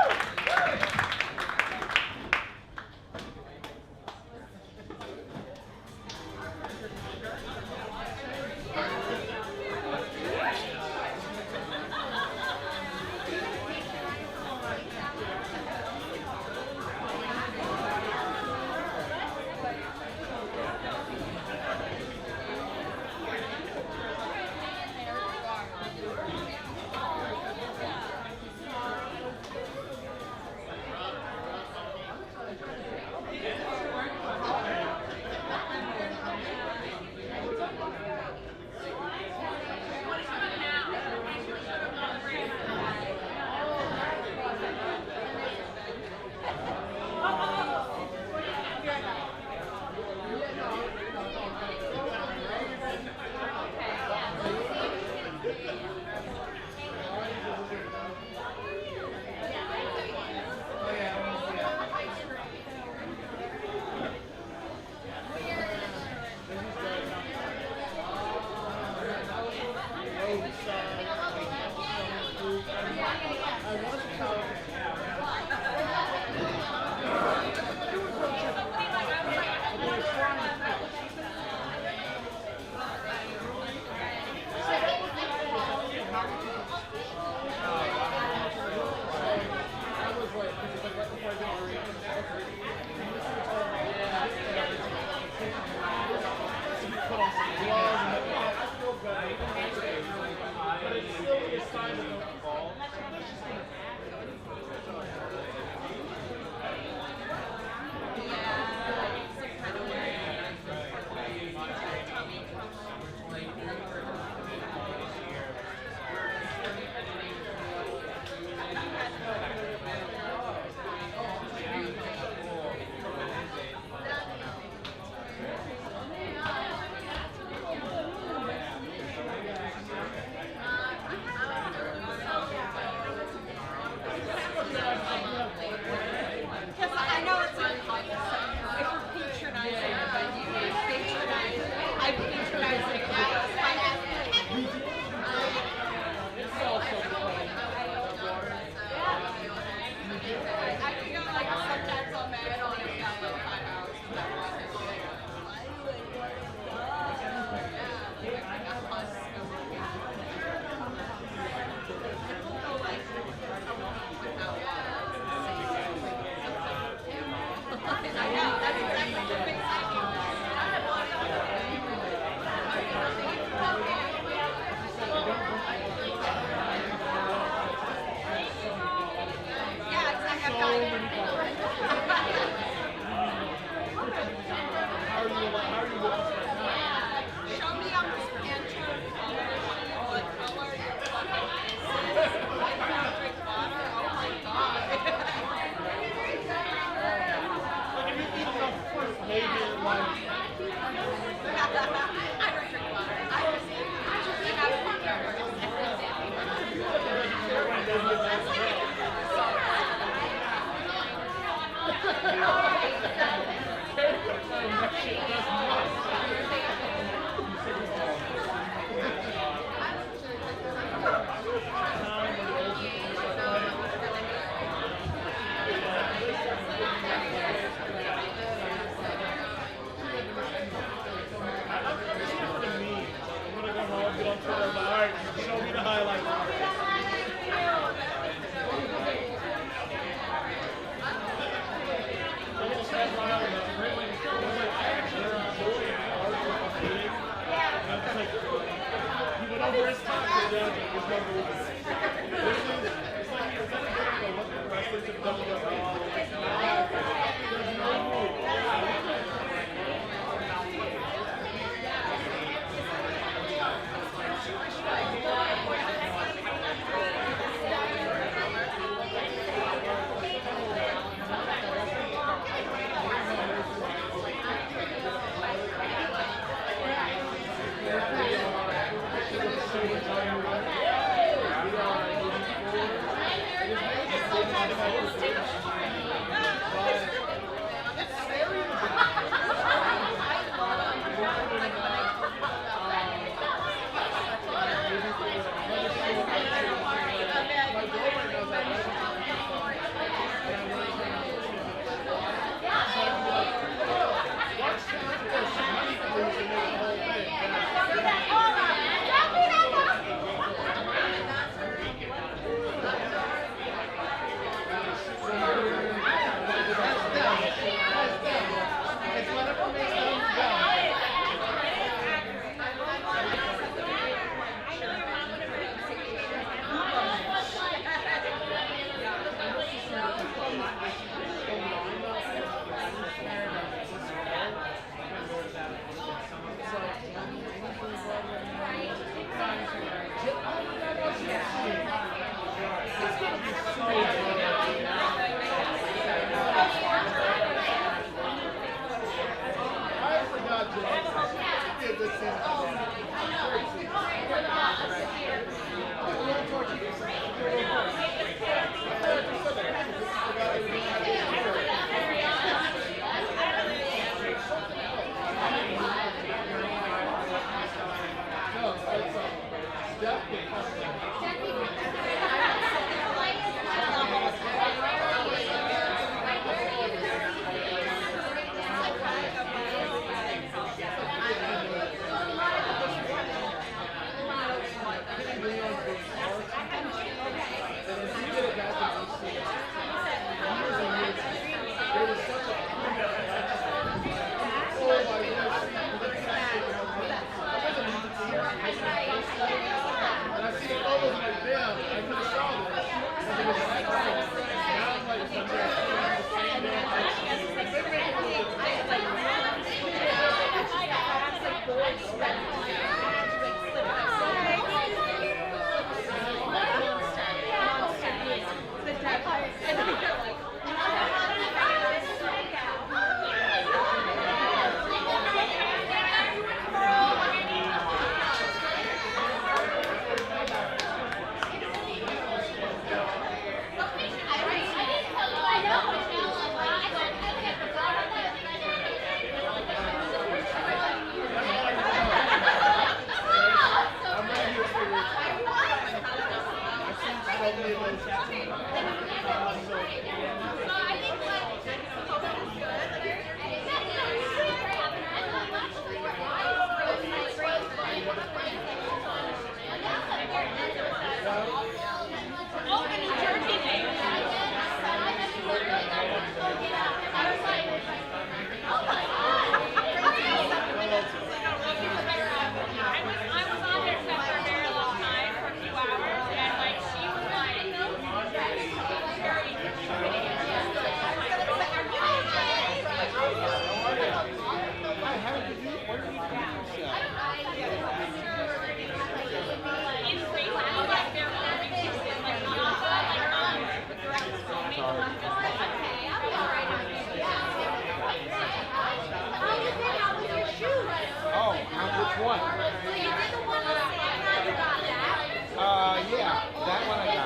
one? So you did the one with Santa, you got that. Yeah, that one I got.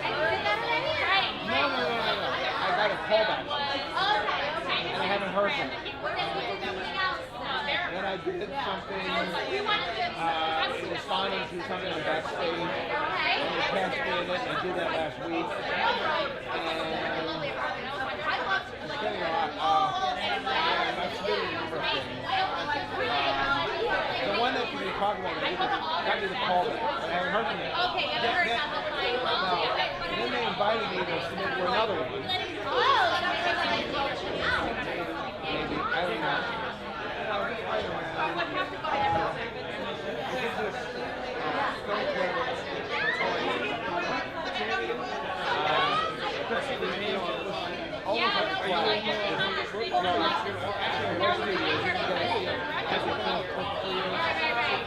And you did that already? Right. No. I got a callback. Okay. And I haven't heard from it. Well, then you did something else now. Then I did something responding to something on Backstage. And they cast me in it, and I did that last week. And it's getting a lot. That's really a number of things. The one that we talked about, got me the callback. I haven't heard from it. Okay, you haven't heard about the client. No. And then they invited me to submit for another one. Maybe. I don't know.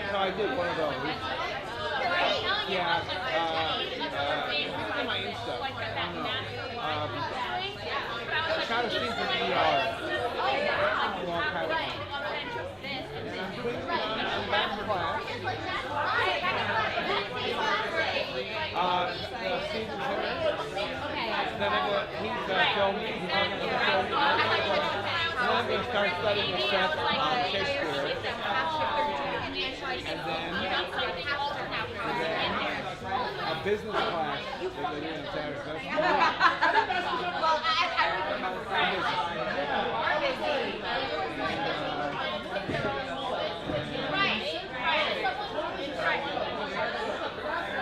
So I did one of those. Yeah. Look at my Insta. I shot a scene from ER. A long time ago. And I'm putting it on back in class. The scene from him. Then he's filming. He's going to film. Then I'm going to start studying the set on Shakespeare. And then a business class that they're doing on Saturday.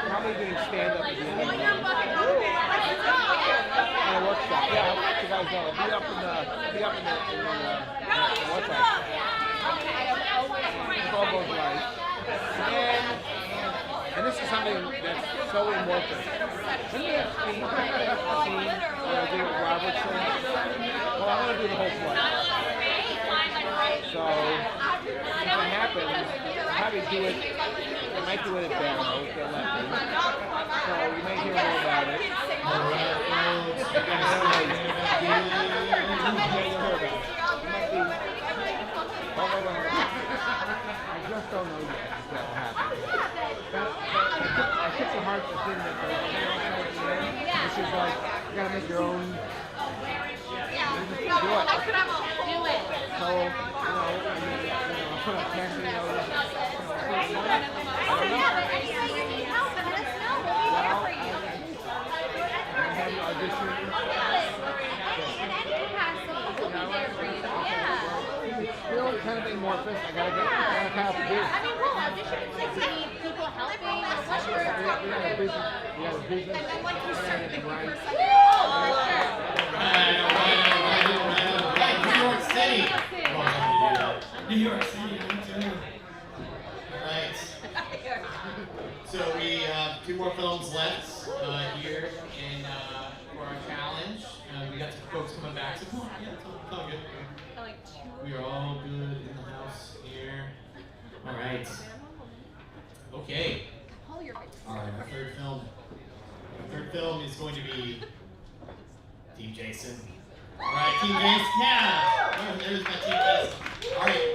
Probably doing stand-up again. And a workshop. Yeah, I'll let you guys know. Be up in the what's that? It's all goes right. And this is something that's so amorphous. When you have scene where I do with Robertson, well, I want to do the whole play. So, if it happens, I'll probably do it, I might do it at Barrow if they'll let me. So, you may hear more about it. I just don't know yet if that will happen. I took to heart the thing that the which is like, you gotta make your own. Do it. So, I put up casting notes. I have an audition. Kind of being more efficient. I gotta kind of do. I mean, we'll audition and like we need people helping, especially we got a business. And then once we start the big person. New York City. New York City. Alright. So we have 2 more films left here in for our challenge. We got some folks coming back. So come on, yeah, it's all good. We are all good in the house here. All right. Okay. All right, our third film. Our third film is going to be Team Jason. All right, Team Jason. Yeah. There's my Team Jason. All right.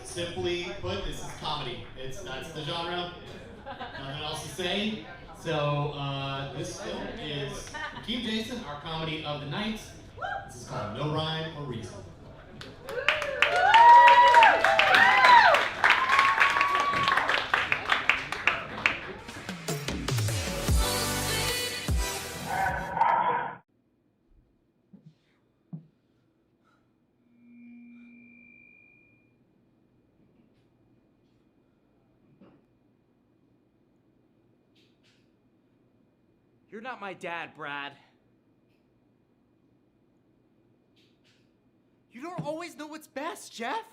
Simply put, this is comedy. That's the genre. Nothing else to say. So this film is Team Jason, our comedy of the night. This is called No Rhyme or Reason. You're not my dad, Brad. You don't always know what's best, Jeff.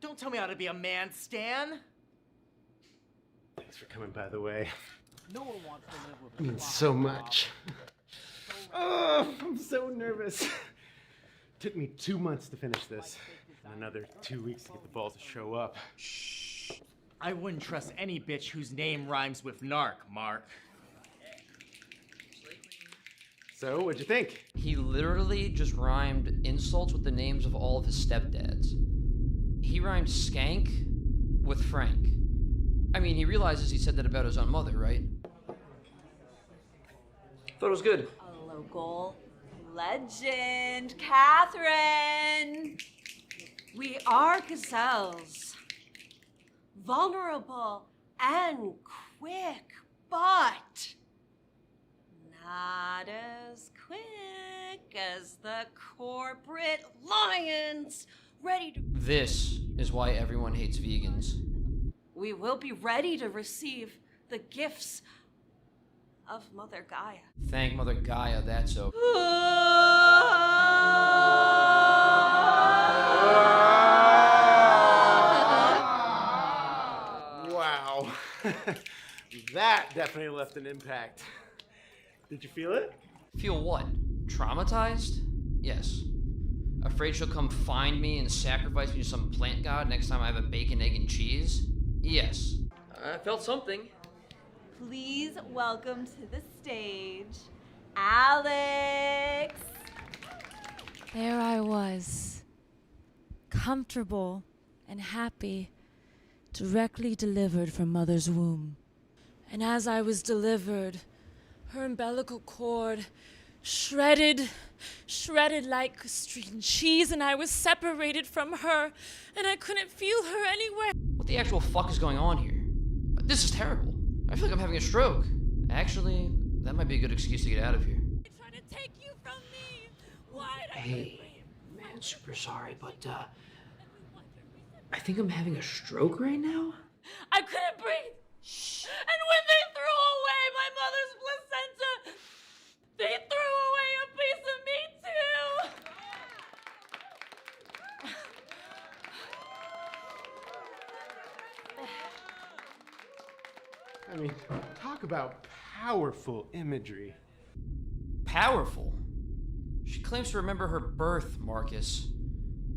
Don't tell me how to be a man, Stan. Thanks for coming, by the way. No one wants to live with It means so much. Oh, I'm so nervous. Took me 2 months to finish this, and another 2 weeks to get the balls to show up. I wouldn't trust any bitch whose name rhymes with narc, Mark. So, what'd you think? He literally just rhymed insults with the names of all of his stepdads. He rhymed skank with Frank. I mean, he realizes he said that about his own mother, right? Thought it was good. A local legend, Catherine. We are gazelles. Vulnerable and quick, but not as quick as the corporate lions ready to. This is why everyone hates vegans. We will be ready to receive the gifts of Mother Gaia. Thank Mother Gaia, that's so. Wow. That definitely left an impact. Did you feel it? Feel what? Traumatized? Yes. Afraid she'll come find me and sacrifice me to some plant god next time I have a bacon, egg, and cheese? Yes. I felt something. Please welcome to the stage, Alex. There I was, comfortable and happy, directly delivered from Mother's womb. And as I was delivered, her umbilical cord shredded like string cheese, and I was separated from her, and I couldn't feel her anywhere. What the actual fuck is going on here? This is terrible. I feel like I'm having a stroke. Actually, that might be a good excuse to get out of here. Hey, man, super sorry, but I think I'm having a stroke right now. I couldn't breathe. And when they threw away my mother's placenta, they threw away a piece of me too. I mean, talk about powerful imagery. Powerful? She claims to remember her birth, Marcus.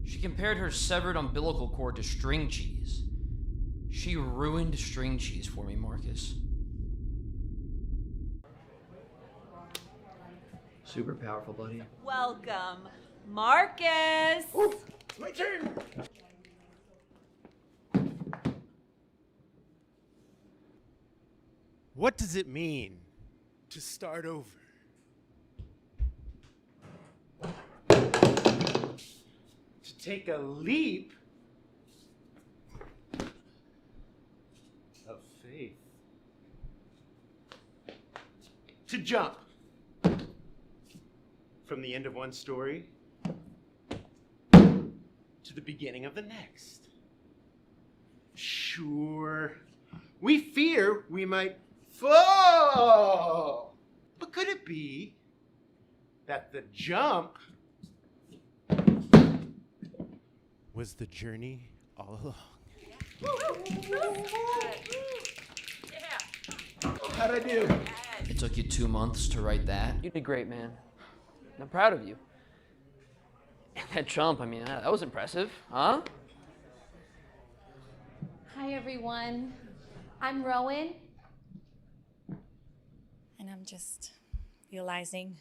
She compared her severed umbilical cord to string cheese. She ruined string cheese for me, Marcus. Super powerful, buddy. Welcome, Marcus. Ooh, my turn. What does it mean to start over? To take a leap of faith. To jump from the end of one story to the beginning of the next. Sure, we fear we might fall. But could it be that the jump was the journey all along? How'd I do? It took you 2 months to write that? You did great, man. I'm proud of you. And that jump, I mean, that was impressive, huh? Hi, everyone. I'm Rowan. And I'm just realizing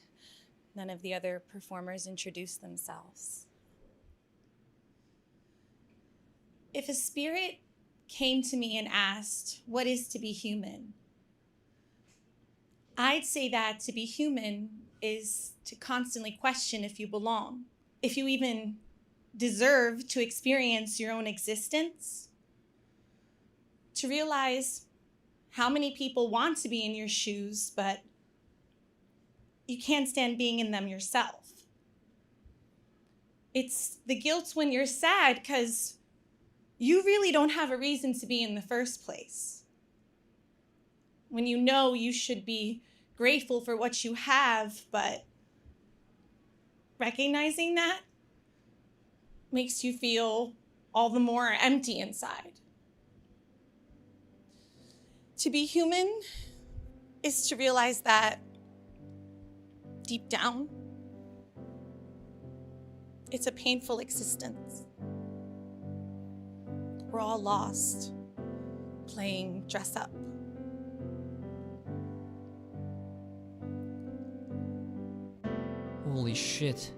none of the other performers introduced themselves. If a spirit came to me and asked, what is to be human? I'd say that to be human is to constantly question if you belong, if you even deserve to experience your own existence, to realize how many people want to be in your shoes, but you can't stand being in them yourself. It's the guilt when you're sad because you really don't have a reason to be in the first place. When you know you should be grateful for what you have, but recognizing that makes you feel all the more empty inside. To be human is to realize that deep down, it's a painful existence. We're all lost, playing dress up. Holy shit.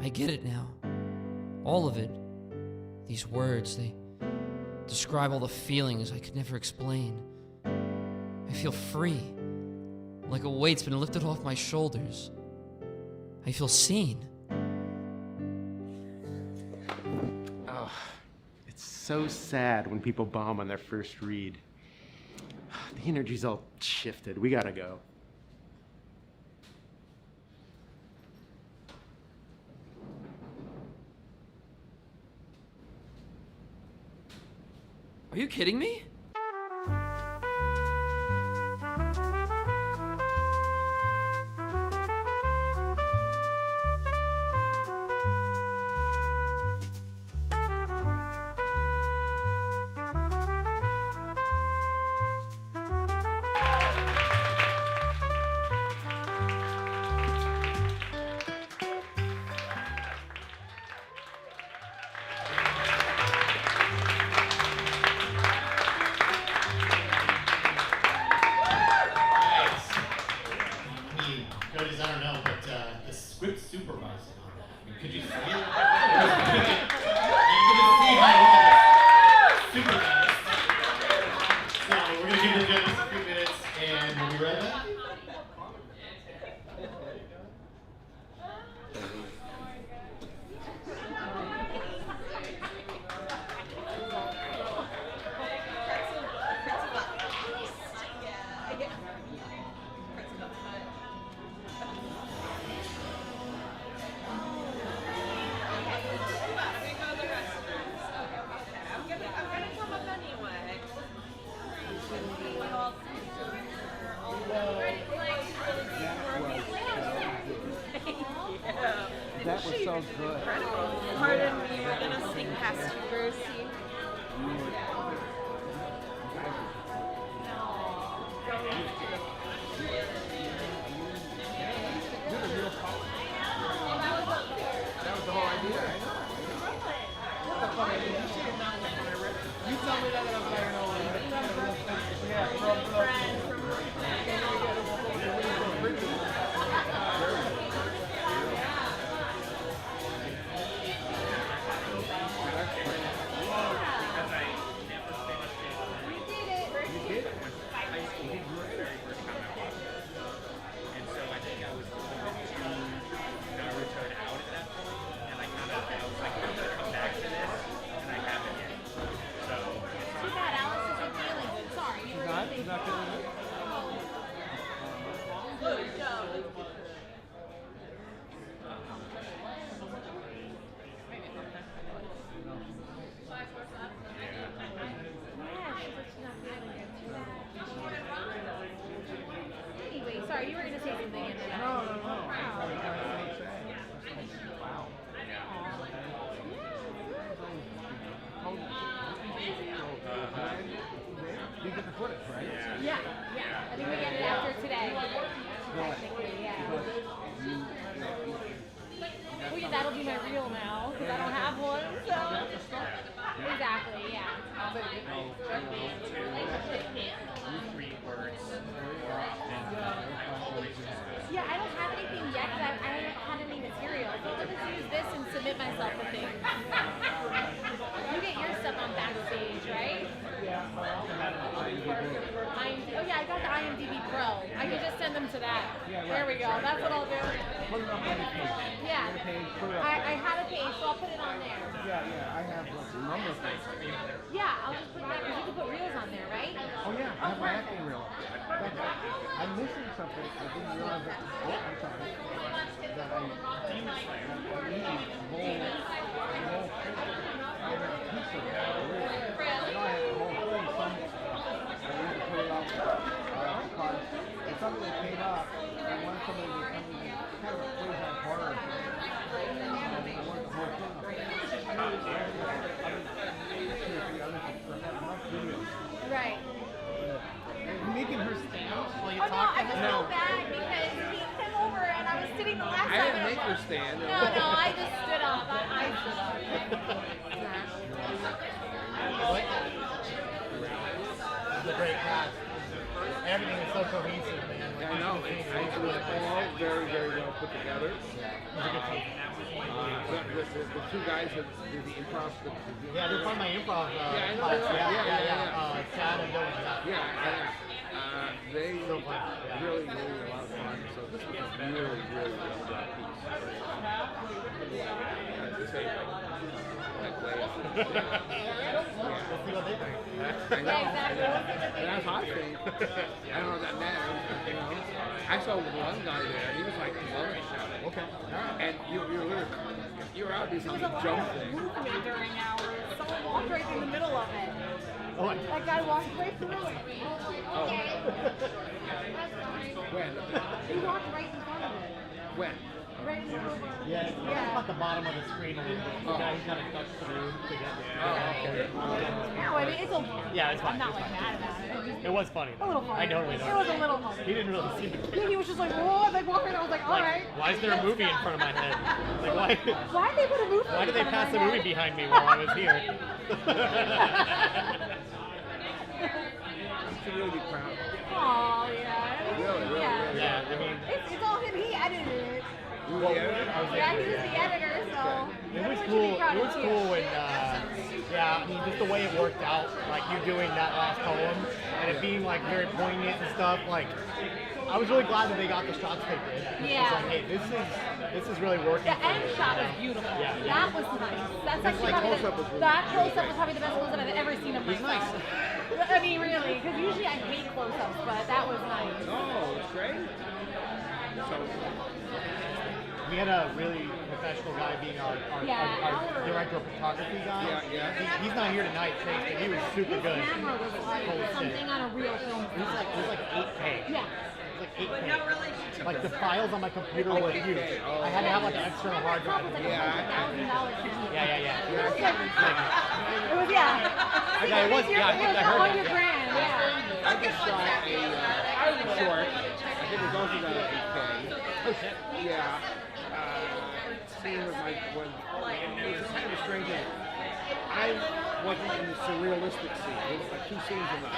I get it now. All of it. These words, they describe all the feelings I could never explain. I feel free, like a weight's been lifted off my shoulders. I feel seen. Oh, it's so sad when people bomb on their first read. The energy's all shifted. We gotta go. Are you kidding me? That was so good. Pardon me, we're gonna sing past you, Brucey. That was the whole idea. I know. What the fuck? You tell me that, and I'm like, no. Yeah, Anyway, sorry, you were gonna say something. No. You get the footage, right? Yeah. I think we get it after today. Technically, yeah. Well, yeah, that'll be my reel now, because I don't have one, so. Exactly, yeah. Yeah, I don't have anything yet, because I haven't had any material. So I'll just use this and submit myself with things. You get your stuff on Backstage, right? Oh yeah, I got the IMDb Pro. I can just send them to that. There we go. That's what I'll do. Put it up on the page. Yeah. Put it up. I have a page, so I'll put it on there. Yeah. I have a number of things. Yeah, I'll just put that, because you can put reels on there, right? Oh yeah, I have my acting reel. I'm missing something. I didn't realize that. Oh, I'm sorry. That I need the whole thing. I have a piece of it. I know I have the whole thing somewhere. I need to put it up because it's something that came up. I want somebody to come in and kind of a quasi-horror thing. I want the whole thing up. Right. You're making her stand while you Oh no, talk? I just feel bad because he came over and I was sitting the last time. I didn't make her stand. No, I just stood up. I stood up. It's a great cast. Everything is so cohesive, man. I know. It's all very, very well put together. the two guys that did the improv. Yeah, they're part of my improv Yeah, I know class. they are. Yeah. Chad and Dylan. They So fun. really, really a lot of fun. So this was a really, really well done piece. The same thing. Like way up. Let's see what they think. I know. And that's how I think. I don't know that matters. You know, I saw one guy there. He was like loving the show. Okay. And you were out doing some jump thing. Movement during hours. Someone walked right in the middle of it. Oh, That guy walked right through it. Oh. When? He walked right in front of it. When? Right in the middle of it. Yeah, it's at the bottom of the screen a little bit. The guy who's got to cut through to get there. No, I mean, it's okay. Yeah, it's fine. I'm not it's like fine. mad about it. It was funny. A little funny. I totally know. It was a little funny. He didn't really seem to care. Yeah, he was just like, whoa, like walking. I was like, all right. Why is there a movie in front of my head? Like, Why did they put a movie? why did they in front pass of the my movie head? behind me while I was here? You should really be proud. Oh, yeah. Really. Yeah, I mean, It's all him. He edited it. You were the editor? Yeah, he was the editor, so. it was everyone should be cool. proud It of was you. cool when, yeah, I mean, just the way it worked out, like you doing that last poem and it being like very poignant and stuff. Like, I was really glad that they got the shots they did. Yeah. It's like, hey, this is really working. The for end me, shot you was know? beautiful. Yeah. That was nice. That's actually like probably close-up was really that close-up was probably the best close-up I've ever seen of It was myself. I mean, really, because usually I hate close-ups, but that was nice. Oh, it's great. So, We had a really professional guy being our director of photography guy. Yeah. He's not here tonight, Chase, but he was super good. His camera was like Holy shit. something on a real film. It was like 8K. Yeah. It was like 8K. Like the files on my computer were huge. I had to have like an external hard drive. $1,000. Yeah. It was, yeah. Okay, it was, yeah, I think I heard that. $100 grand, yeah. I just shot a short. I think it was also about 8K. Oh shit. Yeah. Scene with my when it was kind of strange. I wasn't in the surrealistic scene. There was like two scenes in the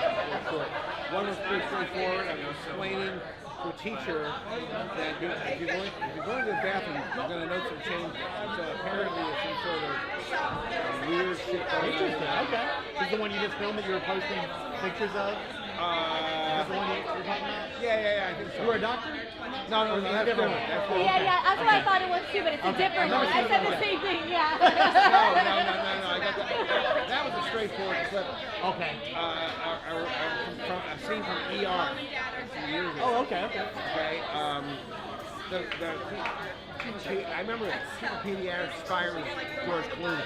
short. One was pretty straightforward. I was explaining to a teacher that if you're going to the bathroom, you're going to note some changes. So apparently it's some sort of weird shit going on. Interesting. Okay. This is the one you just filmed that you were posting pictures of? Is that the one you're talking about? Yeah, I think so. You were a doctor? No, that's different. Yeah, that's what I thought it was too, but it's a different one. I said the same thing, yeah. No, I got that. That was a straightforward clip. Okay. A scene from ER a few years ago. Oh, okay. Okay. I remember Super Pediatrics inspired George Clooney.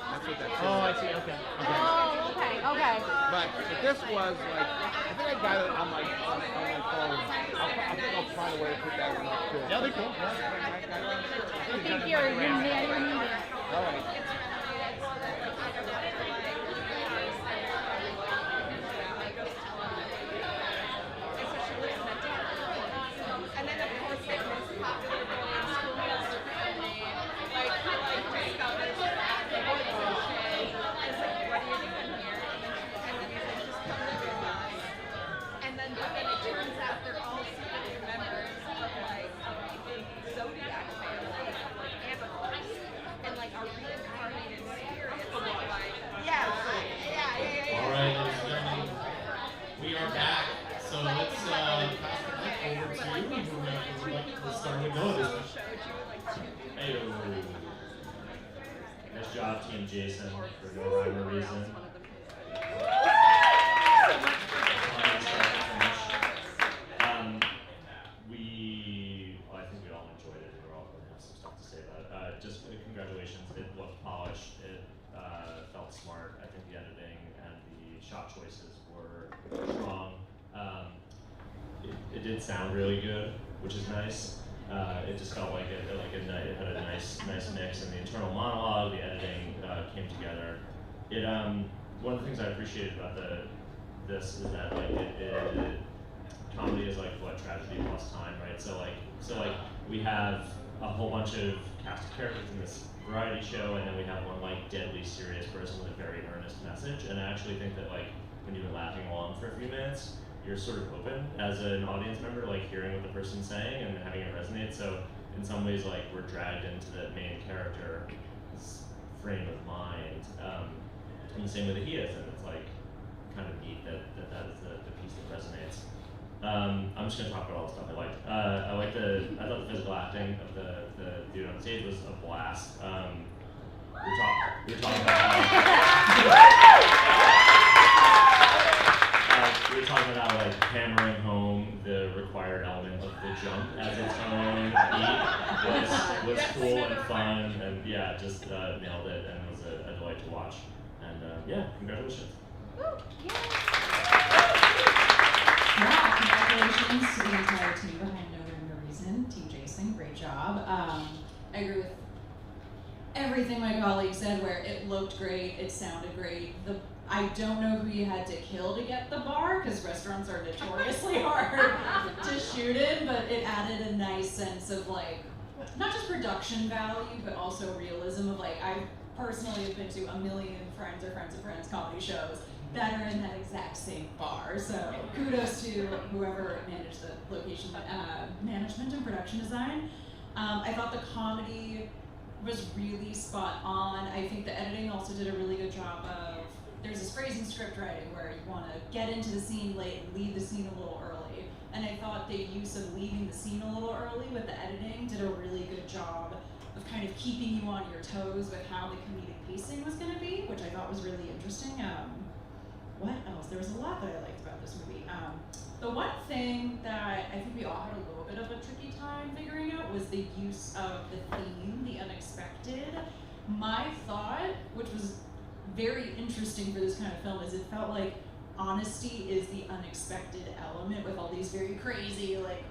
That's what that Oh, I see. Okay. Oh, okay. But this was like, I think I got it on my phone. I think I'll find a way to put that one up too. Yeah, they're cool. I think you're needed. All right. And then of course it was popular in school meals differently. Like discovered the voice and shit. I was like, what are you doing here? And then he's like, just come live with us. And then it turns out they're all secret members of like a big zodiac family, like amethyst, and like are reincarnated spirits. Like, yeah. All right, ladies and gentlemen, we are back. So let's pass the mic over to you. Who would like to start with Noah? Hey, nice job, Team Jason, for no rhyme or reason. I think we all enjoyed it. We're all going to have some stuff to say about it. Just congratulations. It looked polished. It felt smart. I think the editing and the shot choices were strong. It did sound really good, which is nice. It just felt like it had a nice mix, and the internal monologue, the editing came together. One of the things I appreciated about this is that comedy is like what tragedy plus time, right? So we have a whole bunch of cast of characters in this variety show, and then we have one like deadly serious person with a very earnest message. And I actually think that like when you've been laughing along for a few minutes, you're sort of open as an audience member, like hearing what the person's saying and having it resonate. So in some ways, like we're dragged into the main character point. In the same way that he is, and it's like kind of neat that is the piece that resonates. I'm just gonna talk about all the stuff I liked. I thought the physical acting of the dude on stage was a blast. We were talking about like hammering home the required element of the jump as its own beat was cool and fun, and yeah, just nailed it and was a delight to watch. And yeah, congratulations. Yeah, congratulations to the entire team behind No Rhyme No Reason. Team Jason, great job. I agree with everything my colleague said, where it looked great, it sounded great. I don't know who you had to kill to get the bar, because restaurants are notoriously hard to shoot in, but it added a nice sense of like, not just production value, but also realism of like, I personally have been to a million Friends or Friends of Friends comedy shows that are in that exact same bar. So kudos to whoever managed the location management and production design. I thought the comedy was really spot on. I think the editing also did a really good job of, there's this phrase in script writing where you want to get into the scene late and leave the scene a little early. And I thought the use of leaving the scene a little early with the editing did a really good job of kind of keeping you on your toes with how the comedic pacing was going to be, which I thought was really interesting. What else? There was a lot that I liked about this movie. The one thing that I think we all had a little bit of a tricky time figuring out was the use of the theme, the unexpected. My thought, which was very interesting for this kind of film, is it felt like honesty is the unexpected element with all these very crazy, like,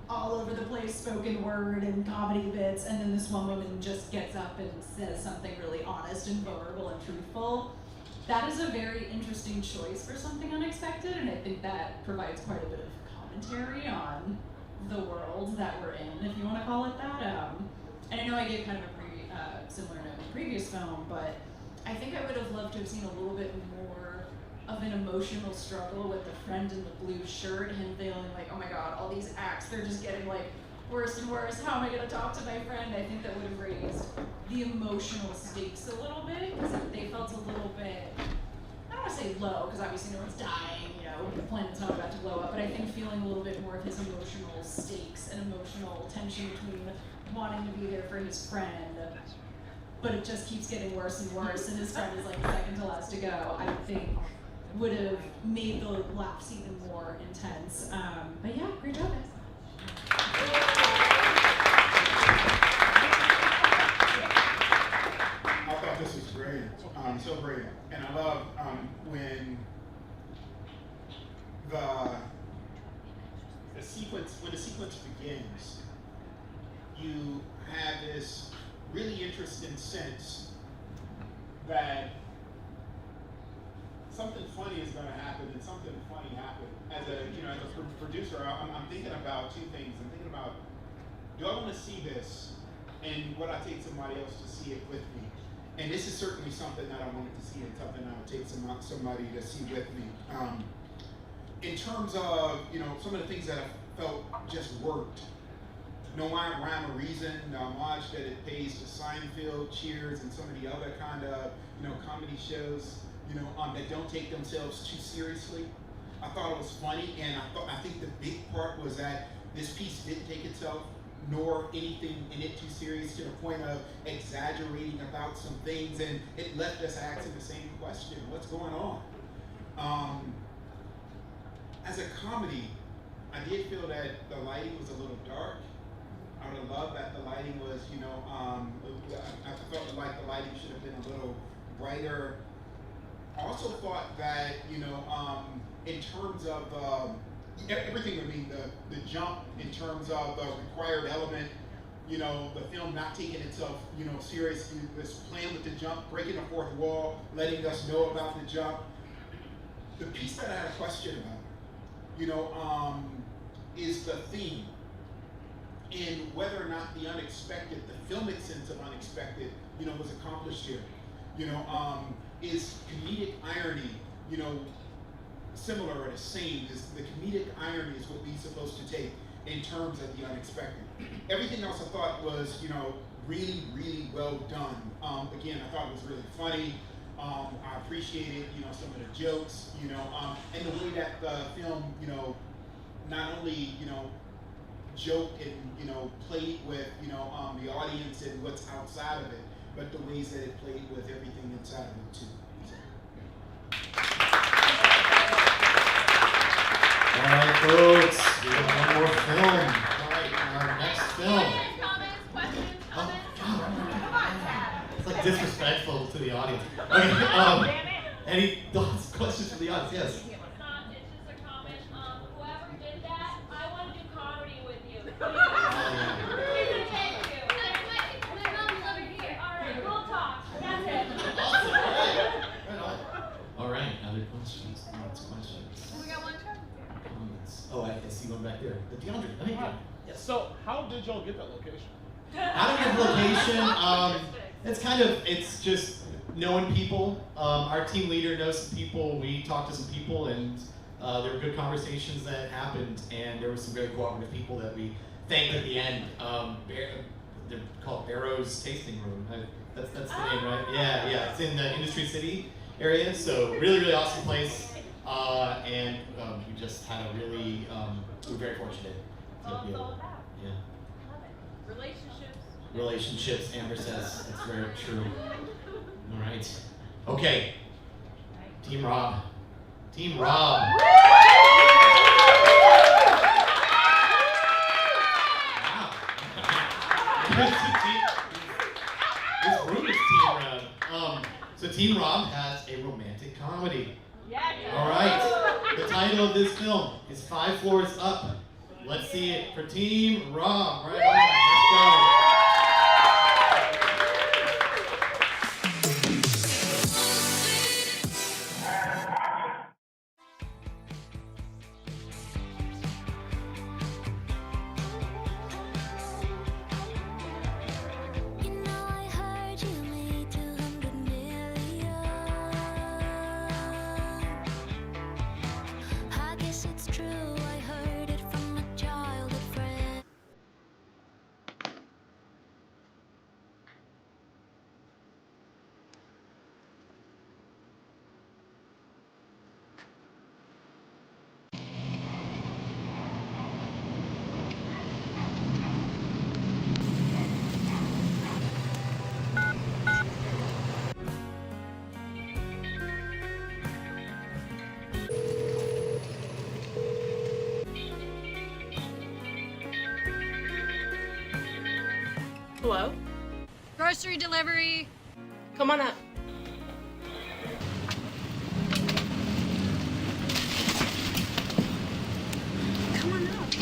all over the place spoken word and comedy bits, and then this one woman just gets up and says something really honest and vulnerable and truthful. That is a very interesting choice for something unexpected, and I think that provides quite a bit of commentary on the world that we're in, if you want to call it that. And I know I gave kind of a similar note in the previous film, but I think I would have loved to have seen a little bit more of an emotional struggle with the friend in the blue shirt, him feeling like, oh my god, all these acts, they're just getting like worse and worse, how am I going to talk to my friend? I think that would have raised the emotional stakes a little bit, because they felt a little bit, I don't want to say low, because obviously no one's dying, you know, the planet's not about to blow up, but I think feeling a little bit more of his emotional stakes and emotional tension between wanting to be there for his friend, but it just keeps getting worse and worse, and his friend is like the second to last to go, I think would have made the laughs even more intense. But yeah, great job, guys. I thought this was great, so great, and I love when the sequence begins. You have this really interesting sense that something funny is going to happen, and something funny happened. As a producer, I'm thinking about two things. I'm thinking about, do I want to see this, and would I take somebody else to see it with me? And this is certainly something that I wanted to see, and something I would take somebody to see with me. In terms of some of the things that I felt just worked. No Rhyme or Reason, the homage that it pays to Seinfeld, Cheers, and some of the other kind of comedy shows that don't take themselves too seriously. I thought it was funny, and I think the big part was that this piece didn't take itself nor anything in it too serious to the point of exaggerating about some things, and it left us asking the same question: what's going on? As a comedy, I did feel that the lighting was a little dark. I would have loved that the lighting was, I felt like the lighting should have been a little brighter. I also thought that, in terms of everything, the jump in terms of the required element, the film not taking itself, seriously, was playing with the jump, breaking the fourth wall, letting us know about the jump. The piece that I had a question about, is the theme. And whether or not the unexpected, the filmic sense of unexpected, was accomplished here. Is comedic irony, similar or the same? Is the comedic irony is what we're supposed to take in terms of the unexpected? Everything else I thought was, really, really well done. Again, I thought it was really funny. I appreciated, you know, some of the jokes, you know, and the way that the film, you know, not only, you know, joked and, you know, played with, you know, the audience and what's outside of it, but the ways that it played with everything inside of it too. So, All right, folks, we have one more film. All right, our next film. It's like disrespectful to the audience. Okay, any thoughts, questions from the audience? Yes. All right, other questions? Questions? We got one turn. Comments? Oh, I see one back there. The DeAndre. I mean, yes. So, how did y'all get that location? How to get location? It's just knowing people. Our team leader knows some people. We talked to some people, and there were good conversations that happened, and there were some very cooperative people that we thanked at the end. They're called Barrow's Tasting Room. That's the name, right? Yeah. It's in the Industry City area, so really awesome place. And we just had a really, we're very fortunate to be able. Yeah. Relationships, Amber says. It's very true. All right. Okay. Team Rob. Team Rob. Wow. This room is Team Rob. So Team Rob has a romantic comedy. All right. The title of this film is 5 Floors Up. Let's see it for Team Rob. Right on. Let's go. Hello? Grocery delivery. Come on up. Come on up.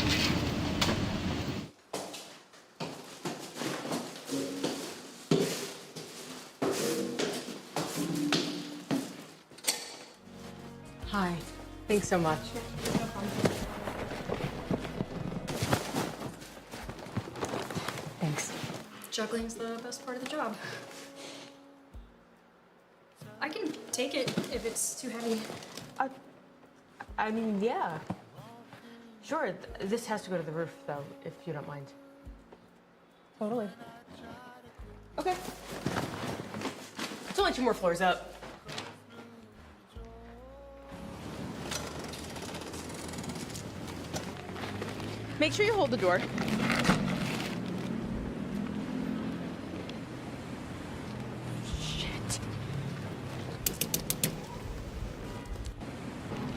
Hi. Thanks so much. Thanks. Juggling's the best part of the job. I can take it if it's too heavy. I mean, yeah. Sure, this has to go to the roof, though, if you don't mind. Totally. Okay. It's only 2 more floors up. Make sure you hold the door.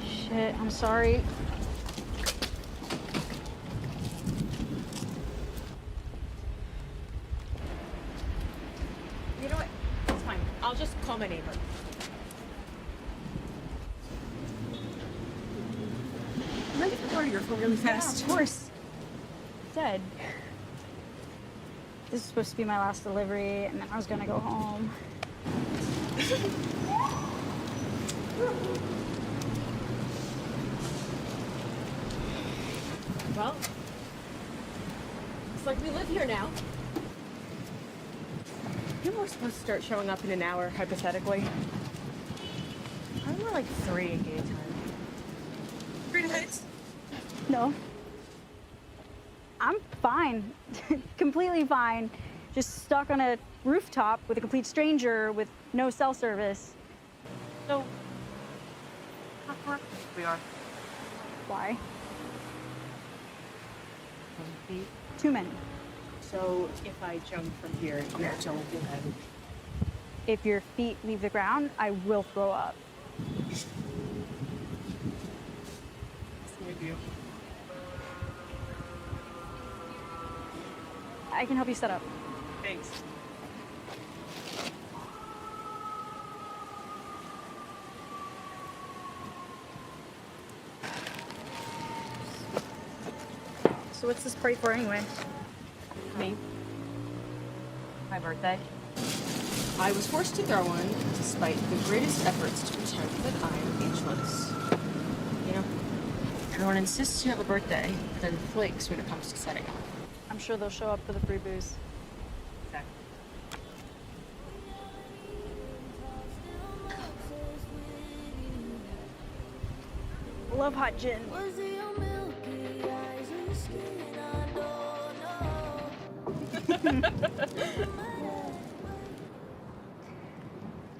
Shit, I'm sorry. You know what? It's fine. I'll just call my neighbor. Let me borrow your phone really fast. Yeah, of course. Dead. This is supposed to be my last delivery, and then I was gonna go home. Well, looks like we live here now. People are supposed to start showing up in an hour, hypothetically. I'm more like 3 in game time. Freedom Heights? No. I'm fine. Completely fine. Just stuck on a rooftop with a complete stranger with no cell service. So, how far we are? Why? 20 feet. Too many. So if I jump from here, you don't do that. If your feet leave the ground, I will throw up. I can help you set up. Thanks. So what's this party for anyway? Me. My birthday. I was forced to throw one despite the greatest efforts to pretend that I am ageless. You know, everyone insists you have a birthday, then flakes when it comes to setting up. I'm sure they'll show up for the free booze. Exactly. Love hot gin.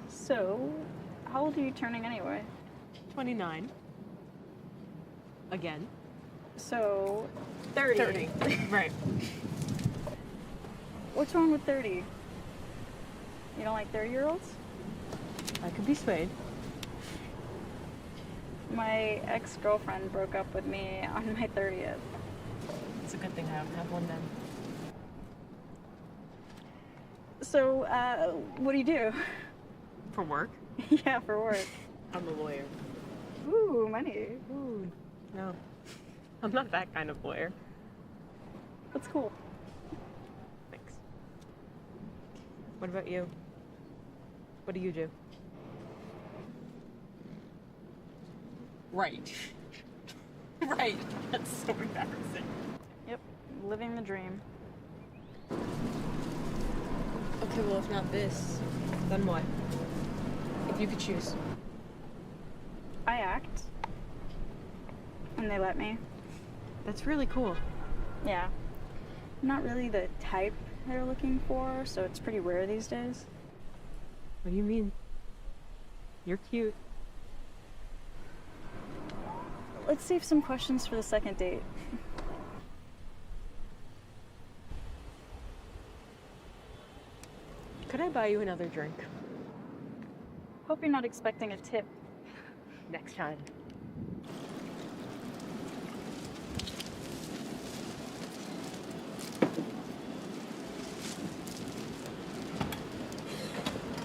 So, how old are you turning anyway? 29. Again. So, 30. 30. Right. What's wrong with 30? You don't like 30-year-olds? I could be swayed. My ex-girlfriend broke up with me on my 30th. It's a good thing I don't have one then. So, what do you do? For work? Yeah, for work. I'm a lawyer. Ooh, money. Ooh, no. I'm not that kind of lawyer. That's cool. Thanks. What about you? What do you do? Right. Right. That's so embarrassing. Yep, living the dream. Okay, well, if not this, then what? If you could choose. I act. And they let me. That's really cool. Yeah. I'm not really the type they're looking for, so it's pretty rare these days. What do you mean? You're cute. Let's save some questions for the second date. Could I buy you another drink? Hope you're not expecting a tip. Next time.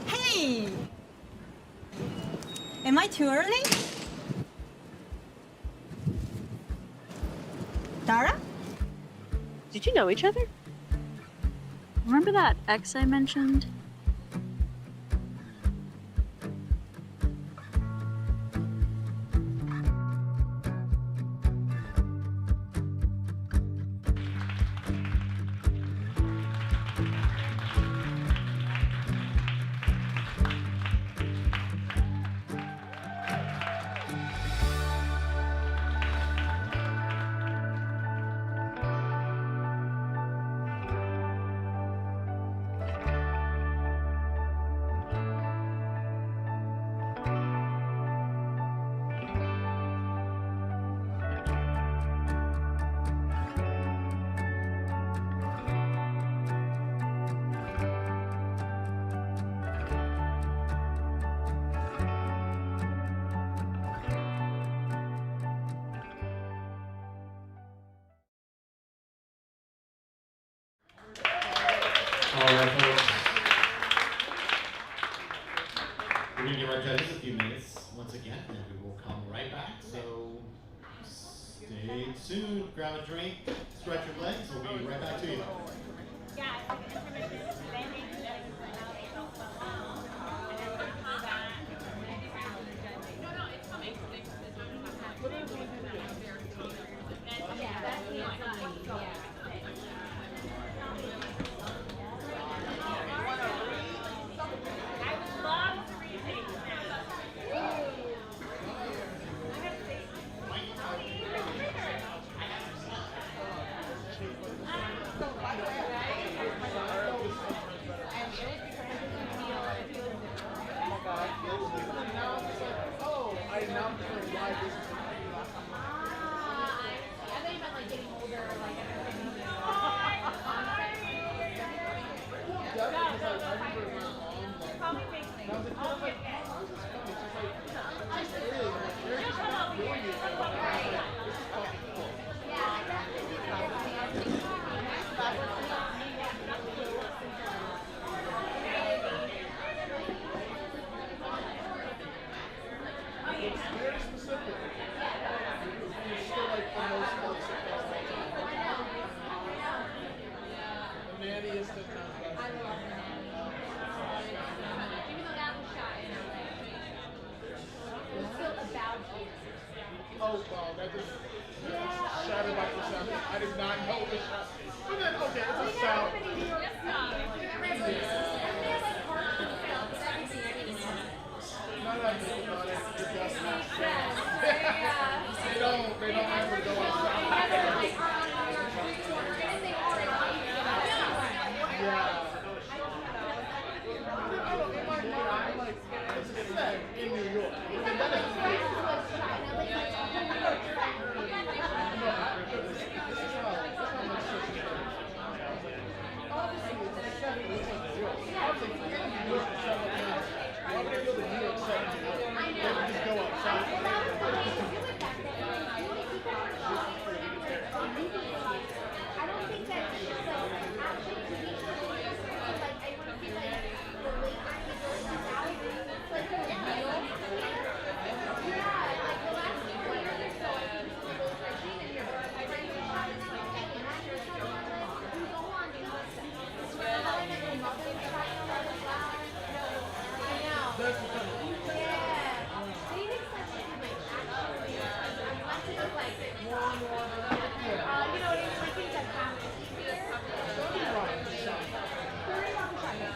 Hey! Am I too early? Dara? Did you know each other? Remember that ex I mentioned? All right, folks. We're going to give our judges a few minutes once again, and we will come right back. So stay tuned, grab a drink, stretch your legs. We'll be right back to you. right now I'm just doing live business. I thought you meant like getting older, like everything. Probably makes things. It's very specific. It's still like the most basic the nanny is the Even though that was shot in LA. It was still about you. Oh wow, that just shattered my perception. I did not know it was shot. But then okay, it's a sound. Now that I think about it, it does not sound. They don't ever go outside. Yeah. I don't in my mind, I'm like, this is set in New York. And then it's no, this is how much shit is going on. Obviously, it's set in New York. Obviously, in New York, it's set up. Why would they build a New York set in New York? They would just go outside. I don't think that it's just like actually to me, like I want to be like the way I feel about like the real. Yeah, like the last 4 years or so, I think it's a little crazy here, but I read the shot and I'm like, and I just had one like, you go on, you know, it's when I had my mother shot in the last. I know. Yeah. But he makes sense to like actually, unless it was like wrong, you know what I mean? Like things that happen here.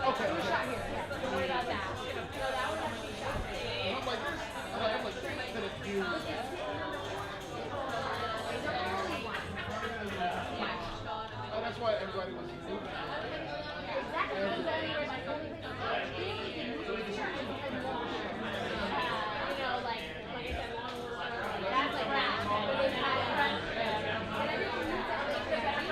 Okay. It was shot here, yeah. Don't worry about that. No, that was actually shot here. I'm like, could it do? Oh, that's why everybody was moving. Exactly. It was only like only you know, like I said, that's like that. But they had it right. And everyone knew that they could have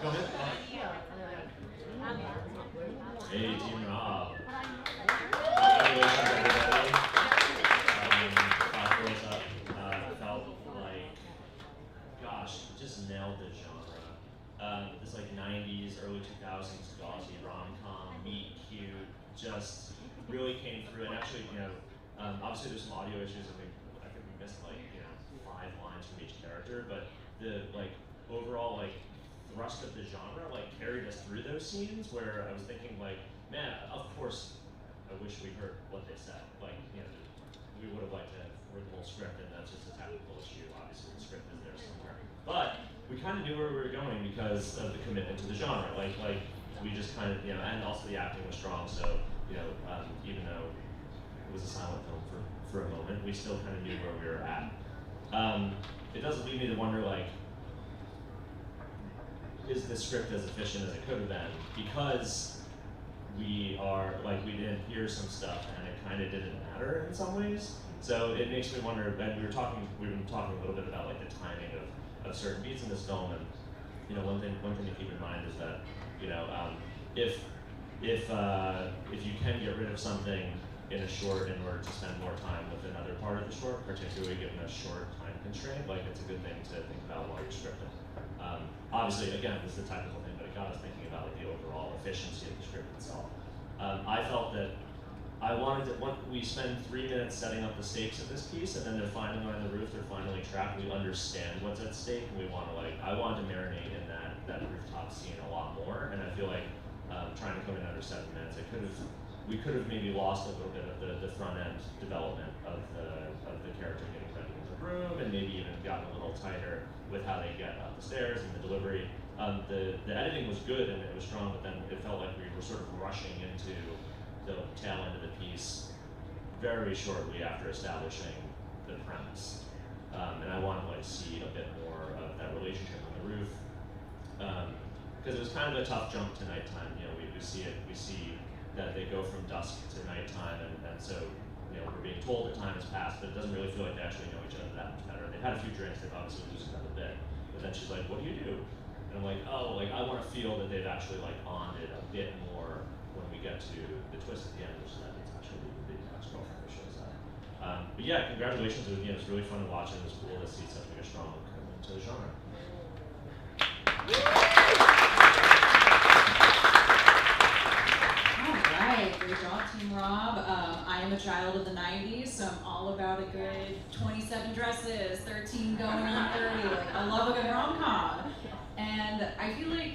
Go ahead. Hey, Team Rob. Congratulations, everybody. Five up. Felt like, gosh, just nailed the genre. This like 90s, early 2000s gauzy rom-com, meet cute, just really came through. And actually, obviously there's some audio issues. I think we missed like 5 lines from each character, but the like overall like thrust of the genre like carried us through those scenes where I was thinking like, man, of course, I wish we heard what they said. Like, we would have liked to have read the whole script, and that's just a technical issue. Obviously, the script is there somewhere, but we kind of knew where we were going because of the commitment to the genre. Like we just kind of, and also the acting was strong. So, even though it was a silent film for a moment, we still kind of knew where we were at. It doesn't leave me to wonder, like, is the script as efficient as it could have been? Because we didn't hear some stuff and it kind of didn't matter in some ways. So it makes me wonder, and we've been talking a little bit about like the timing of certain beats in this film, and one thing to keep in mind is that if you can get rid of something in a short in order to spend more time with another part of the short, particularly given a short time constraint, like it's a good thing to think about while you're scripting. Obviously, again, this is a technical thing, but it got us thinking about like the overall efficiency of the script itself. I felt that I wanted to, we spend 3 minutes setting up the stakes of this piece, and then they're finally on the roof, they're finally trapped, we understand what's at stake, and we want to I wanted to marinate in that rooftop scene a lot more, and I feel like trying to come in under 7 minutes, we could have maybe lost a little bit of the front end development of the character getting ready in the room, and maybe even gotten a little tighter with how they get up the stairs and the delivery. The editing was good and it was strong, but then it felt like we were sort of rushing into the tail end of the piece very shortly after establishing the premise. And I want to see a bit more of that relationship on the roof. Because it was kind of a tough jump to nighttime. We see that they go from dusk to nighttime, and so we're being told that time has passed, but it doesn't really feel like they actually know each other that much better. They've had a few drinks, they've obviously loosened up a bit, but then she's like, what do you do? And I'm like, oh, I want to feel that they've actually bonded a bit more when we get to the twist at the end, which is that it's actually the ex-girlfriend who shows up. But yeah, congratulations. It's really fun to watch, and it's cool to see such a strong commitment to the genre. Great job, Team Rob. I am a child of the 90s, so I'm all about a good 27 dresses, 13 going on 30. I love a good rom-com. And I feel like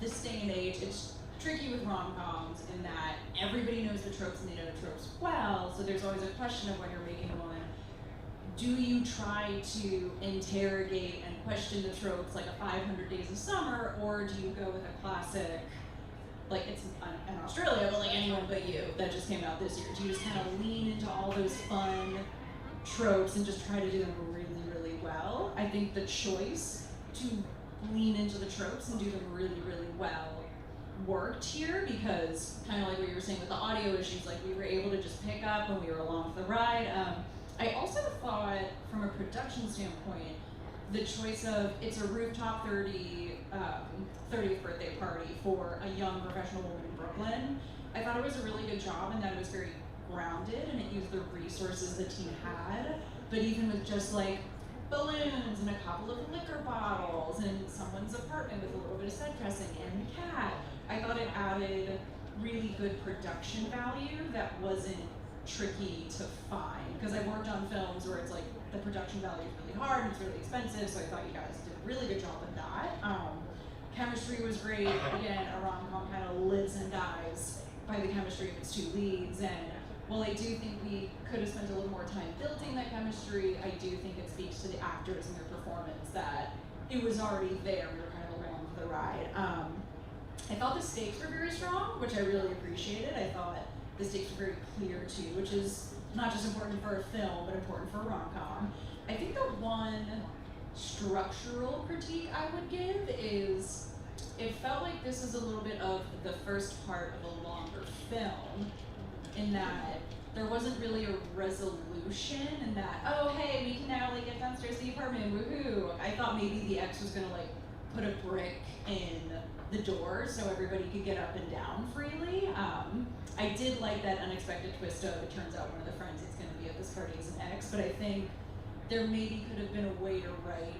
this day and age, it's tricky with rom-coms in that everybody knows the tropes and they know the tropes well, so there's always a question of when you're making one. Do you try to interrogate and question the tropes like a 500 Days of Summer, or do you go with a classic, like it's in Australia, but like Anyone But You that just came out this year? Do you just kind of lean into all those fun tropes and just try to do them really, really well? I think the choice to lean into the tropes and do them really, really well worked here, because kind of like what you were saying with the audio issues, like we were able to just pick up when we were along for the ride. I also thought from a production standpoint, the choice of it's a rooftop 30th birthday party for a young professional woman in Brooklyn, I thought it was a really good job, and that it was very grounded and it used the resources the team had, but even with just like balloons and a couple of liquor bottles and someone's apartment with a little bit of set dressing and the cat, I thought it added really good production value that wasn't tricky to find, because I've worked on films where it's like the production value is really hard and it's really expensive, so I thought you guys did a really good job with that. Chemistry was great. Again, a rom-com kind of lives and dies by the chemistry of its two leads, and while I do think we could have spent a little more time building that chemistry, I do think it speaks to the actors and their performance that it was already there. We were kind of along for the ride. I thought the stakes were very strong, which I really appreciated. I thought the stakes were very clear too, which is not just important for a film, but important for a rom-com. I think the one structural critique I would give is it felt like this is a little bit of the first part of a longer film, in that there wasn't really a resolution, and that, oh hey, we can now like get downstairs to the apartment, woohoo. I thought maybe the ex was gonna like put a brick in the door so everybody could get up and down freely. I did like that unexpected twist of it turns out one of the friends that's going to be at this party is an ex, but I think there maybe could have been a way to write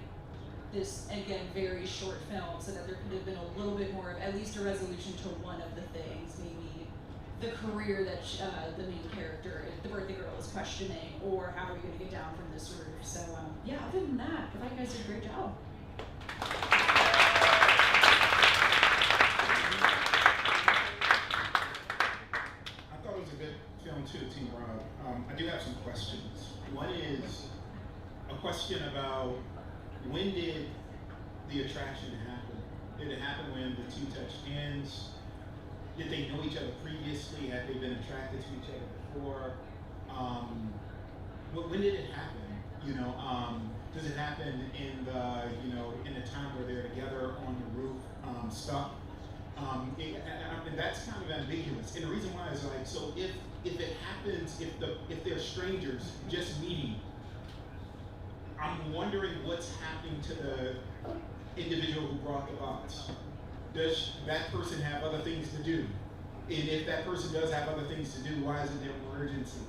this, again, very short film so that there could have been a little bit more of at least a resolution to one of the things, maybe the career that the main character, the birthday girl, is questioning, or how are we going to get down from this roof. So yeah, other than that, I thought you guys did a great job. I thought it was a good film too, Team Rob. I do have some questions. One is a question about when did the attraction happen? Did it happen when the two touched hands? Did they know each other previously? Had they been attracted to each other before? When did it happen? You know, does it happen in the in the time where they're together on the roof, stuck? And that's kind of ambiguous. And the reason why is like, so if it happens, if they're strangers just meeting, I'm wondering what's happening to the individual who brought the box. Does that person have other things to do? And if that person does have other things to do, why isn't there more urgency?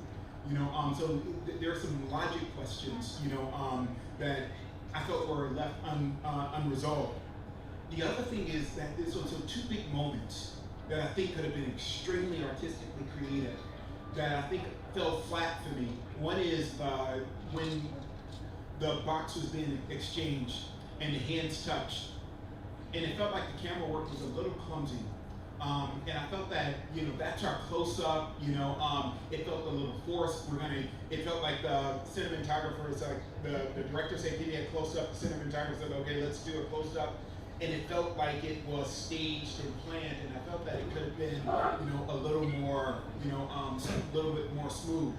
You know, so there are some logic questions, that I felt were left unresolved. The other thing is that so two big moments that I think could have been extremely artistically creative that I think fell flat for me. One is when the box was being exchanged and the hands touched, and it felt like the camera work was a little clumsy. And I felt that, that's our close-up, it felt a little forced. It felt like the cinematographers, like the director said, give me a close-up, the cinematographer said, okay, let's do a close-up. And it felt like it was staged and planned, and I felt that it could have been, a little more, a little bit more smooth.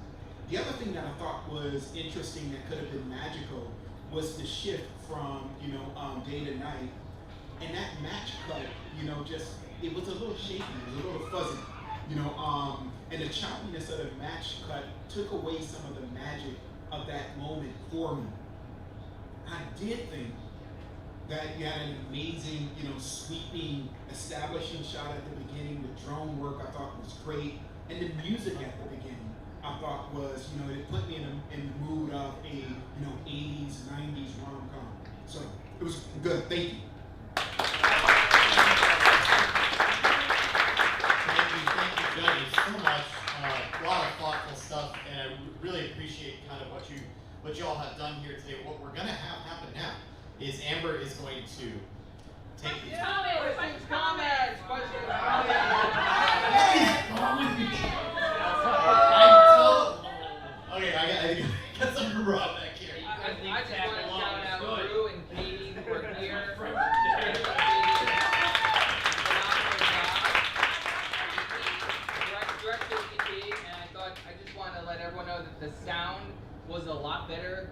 The other thing that I thought was interesting that could have been magical was the shift from, day to night. And that match cut, it was a little shaky, it was a little fuzzy, and the choppiness of the match cut took away some of the magic of that moment for me. I did think that you had an amazing, sweeping, establishing shot at the beginning. The drone work I thought was great, and the music at the beginning I thought was, it put me in the mood of a, 80s, 90s rom-com. So it was good. Thank you. Thank you, judges, so much. A lot of thoughtful stuff, and I really appreciate kind of what you all have done here today. What we're going to have happen now is Amber is going to take the Comments. Okay, I got some Rob back here. I just want to shout out Drew and Katie who are here. Director Katie, and I just want to let everyone know that the sound was a lot better.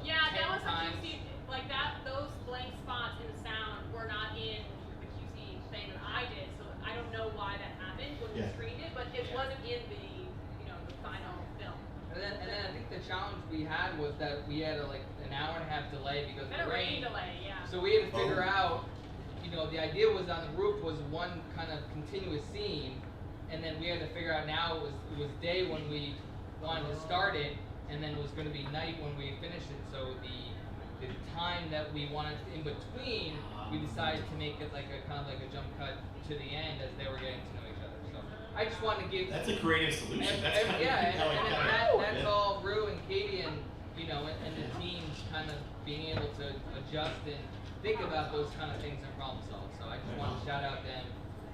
Yeah, that was a QC, like that. Those blank spots in the sound were not in the QC thing that I did, so I don't know why that happened when we screened it, but it wasn't in the, the final film. And then I think the challenge we had was that we had an hour and a half delay because of the rain. Delay, yeah. So we had to figure out, the idea was on the roof was one kind of continuous scene, and then we had to figure out now it was day when we wanted to start it, and then it was going to be night when we finished it. So the time that we wanted in between, we decided to make it like a kind of like a jump cut to the end as they were getting to know each other. So I just wanted to give. That's a creative solution. That's kind of that's all Rue and Katie and and the teams kind of being able to adjust and think about those kind of things and problem solve. So I just want to shout out them.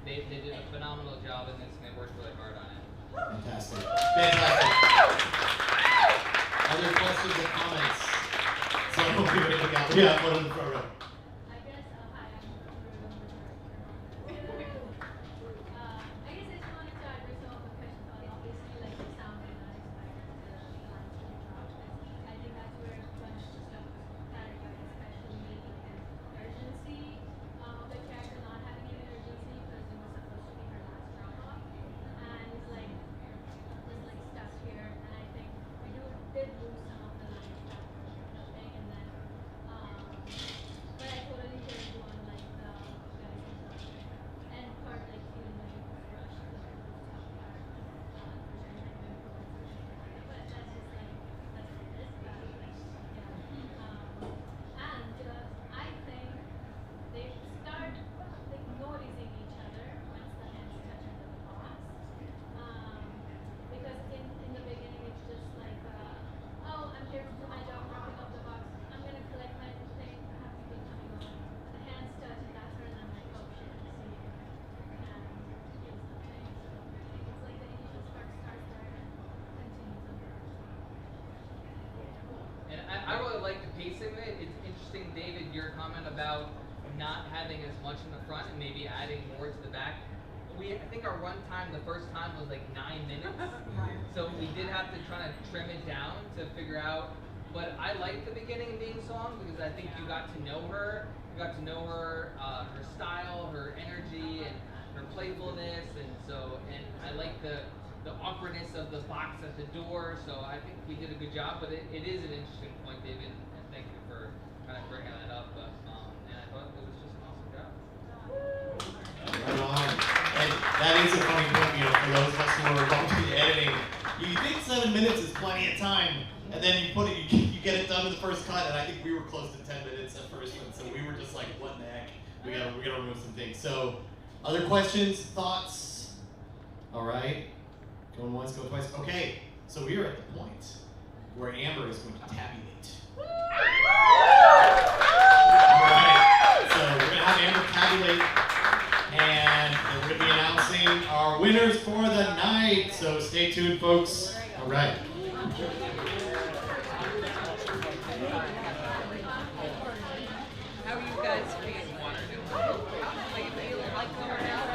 They did a phenomenal job in this and they worked really hard on it. Fantastic. Other questions or comments? So we're going to look out. Yeah, one in the front row. pace of it, it's interesting, David, your comment about not having as much in the front and maybe adding more to the back. I think our run time the first time was like 9 minutes, so we did have to try to trim it down to figure out. But I liked the beginning of Being Song because I think you got to know her. You got to know her, her style, her energy, and her playfulness, and I like the awkwardness of the box at the door. So I think we did a good job. But it is an interesting point, David, and thank you for kind of bringing that up. But and I thought it was just an awesome job. Right on. And that is a funny point, for those of us who are bumping the editing. You think 7 minutes is plenty of time, and then you get it done in the first cut, and I think we were close to 10 minutes at first one, so we were just like, what in the heck? We gotta remove some things. So, other questions, thoughts? All right. Going once, going twice. Okay, so we are at the point where Amber is going to tabulate. All right. So we're gonna have Amber tabulate. And we're going to be announcing our winners for the night. So stay tuned, folks. All right. How are you guys feeling? Are you feeling like going out?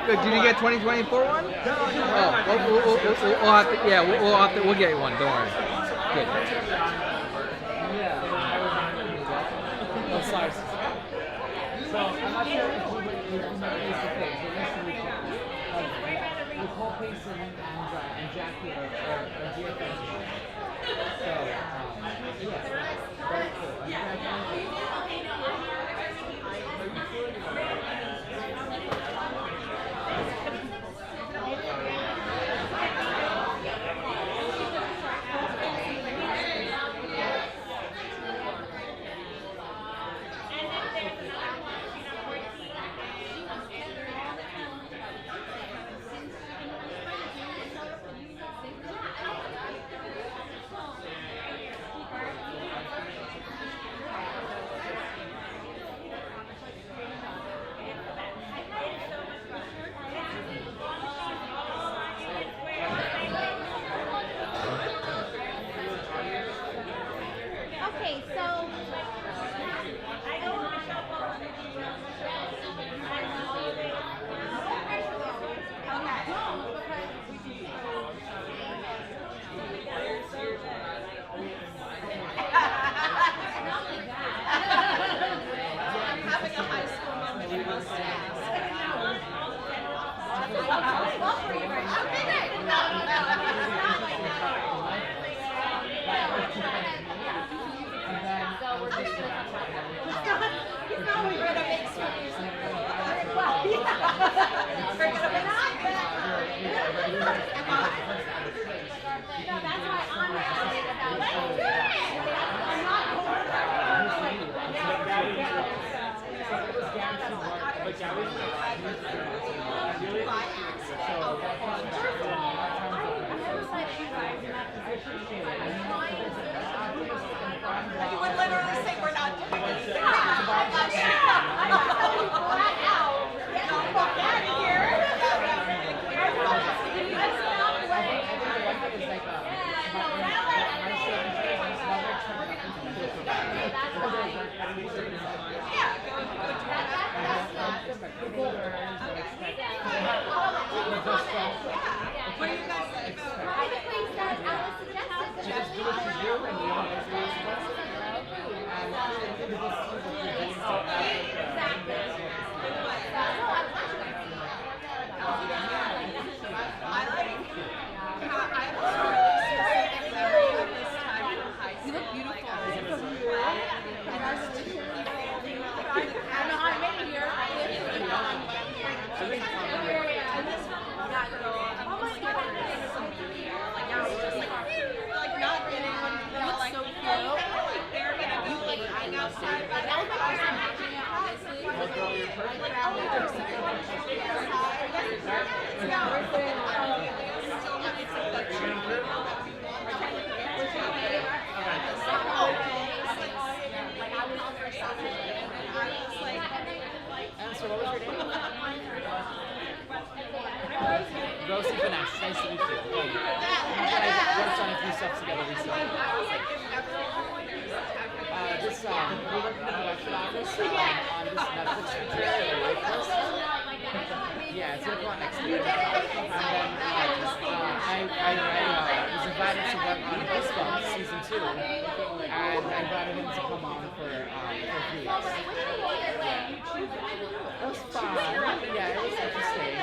Good. Did you get 2024 one? No. Oh, we'll have to. Yeah, we'll have to. We'll get you one. Don't worry. Good. Yeah. Oh, sorry. So I'm not sure if we met face to face. But nice to meet you. Nicole Payson and Jackie are dear friends. So yeah, very cool. You would literally say we're not doing this. Yeah. Rosie Finesse, nice to meet you. And I worked on a few stuff together recently. We worked in the production office on this Netflix feature, The Lifeless. Yeah, it's gonna come out next year. And then I was invited to work on Goosebumps season 2, and I invited him to come on for a few weeks. It was fun. Yeah, it was interesting.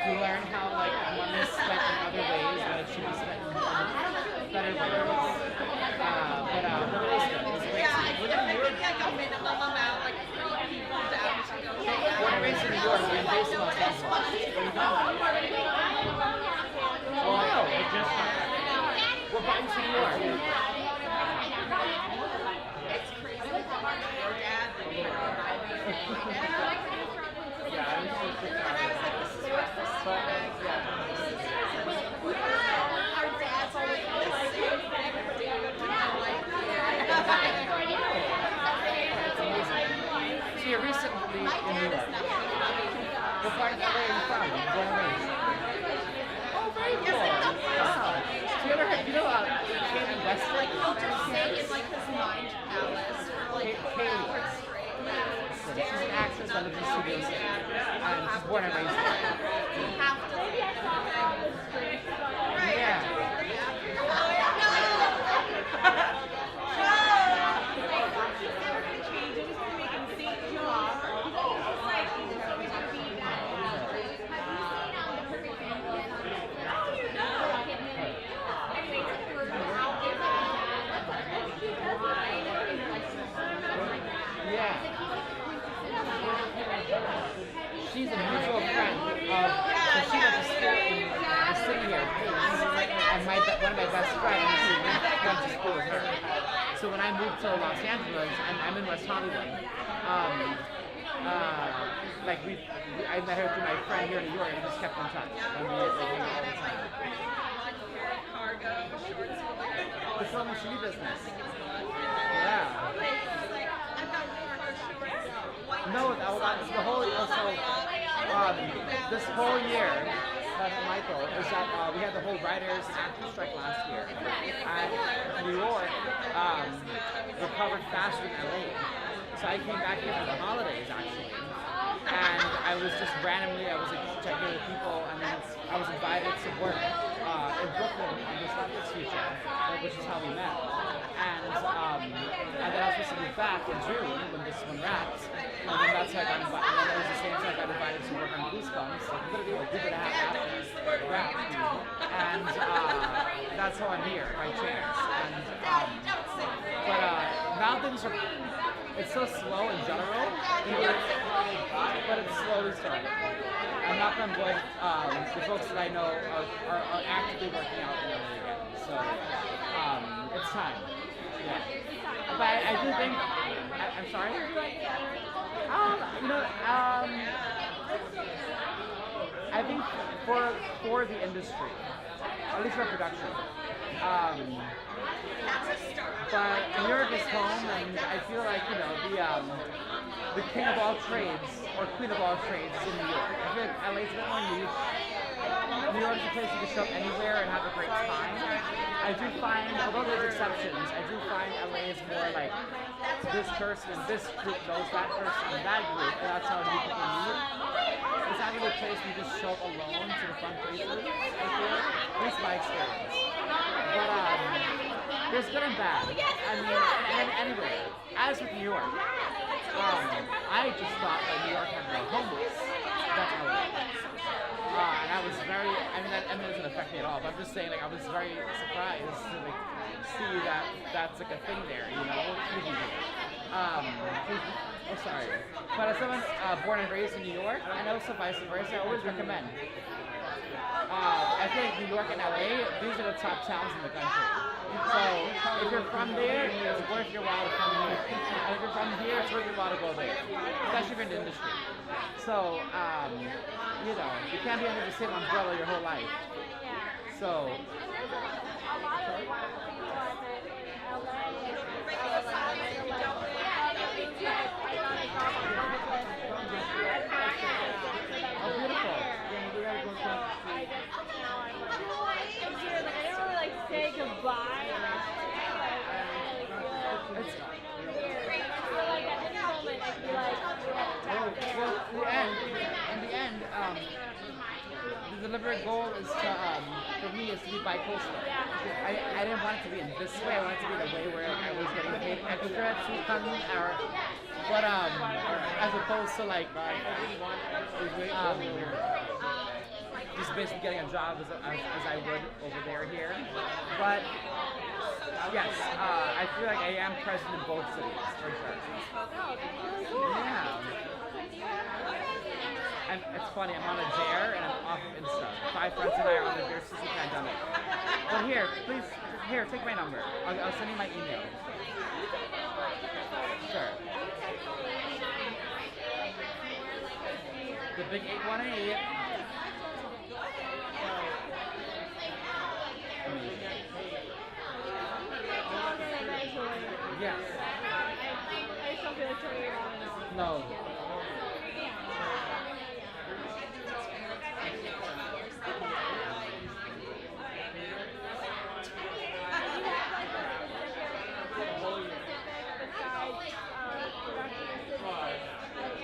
You learn how money is spent in other ways, but it should be spent in better ways. But it was good. It was great. A minimum amount, like 3 people down to go. Born and raised in New York, we're based in Los Angeles. Where are you from? Ohio. We're buying to New York. It's crazy. Your dad, yeah, I was so sick. And I was like, this is what this is. But, yeah. Our dad's always the same thing. So you're recently in New York. What part of LA are you from? Born and raised. Oh, very cool. Wow. So you ever heard, Kaylee Westlake? He'll just say in his mind palace for hours straight. She's an actress on the Studio City. And she's born and raised there. You have to right. Yeah. She's a mutual friend of, so she went to school in the city here, and one of my best friends went to school with her. So when I moved to Los Angeles, I'm in West Hollywood, I met her through my friend here in New York, and we just kept in touch. And we hang out all the time. The film and shoe business. Yeah. No, that's the whole. This whole year, Michael, is that we had the whole writers' actors strike last year, and New York recovered faster than LA. So I came back here for the holidays actually, and I was just randomly checking with people, and then I was invited to work in Brooklyn on this Netflix feature, which is how we met. And then I was supposed to move back in June when this one wrapped. And then that's how I got invited. And it was the same time I got invited to work on Goosebumps, like literally a week and a half after it wrapped. And that's how I'm here, by chance. And, but now things are it's so slow in general, but it's slowly starting. And knock on wood, the folks that I know are actively working out in LA again. So it's time. Yeah. But I do think, I'm sorry? I think for the industry, at least for production. But New York is home, and I feel like, the king of all trades, or queen of all trades is in New York. I feel like LA's a bit more niche. New York's a place you can show up anywhere and have a great time. I do find, although there's exceptions, I do find LA is more like this person and this group knows that person and that group, and that's how new people meet. It's not really a place where you just show up alone to the fun places, I feel. At least my experience. But there's good and bad. I mean, and anyway, as with New York, I just thought that New York had more homeless than LA. And I was very, that doesn't affect me at all, but I'm just saying, I was very surprised to see that that's a thing there, oh, sorry. But as someone born and raised in New York, and also vice versa, I always recommend. I think New York and LA, these are the top towns in the country. So if you're from there, it's worth your while to come here. And if you're from here, it's worth your while to go there, especially if you're in the industry. So, you can't be under the same umbrella your whole life. So. Oh, beautiful. Say goodbye. In the end, the deliberate goal is to, for me, is to be bi-coastal. I didn't want it to be in this way. I wanted it to be the way where I was getting paid extra to come but as opposed to just basically getting a job as I would over there here. But yes, I feel like I am present in both cities for sure. Yeah. And it's funny, I'm on a dare and I'm off of Insta. 5 friends and I are on a dare since the pandemic. But here, please, take my number. I'll send you my email. Sure. The big 818. Yes. I just don't feel like turning it on. No.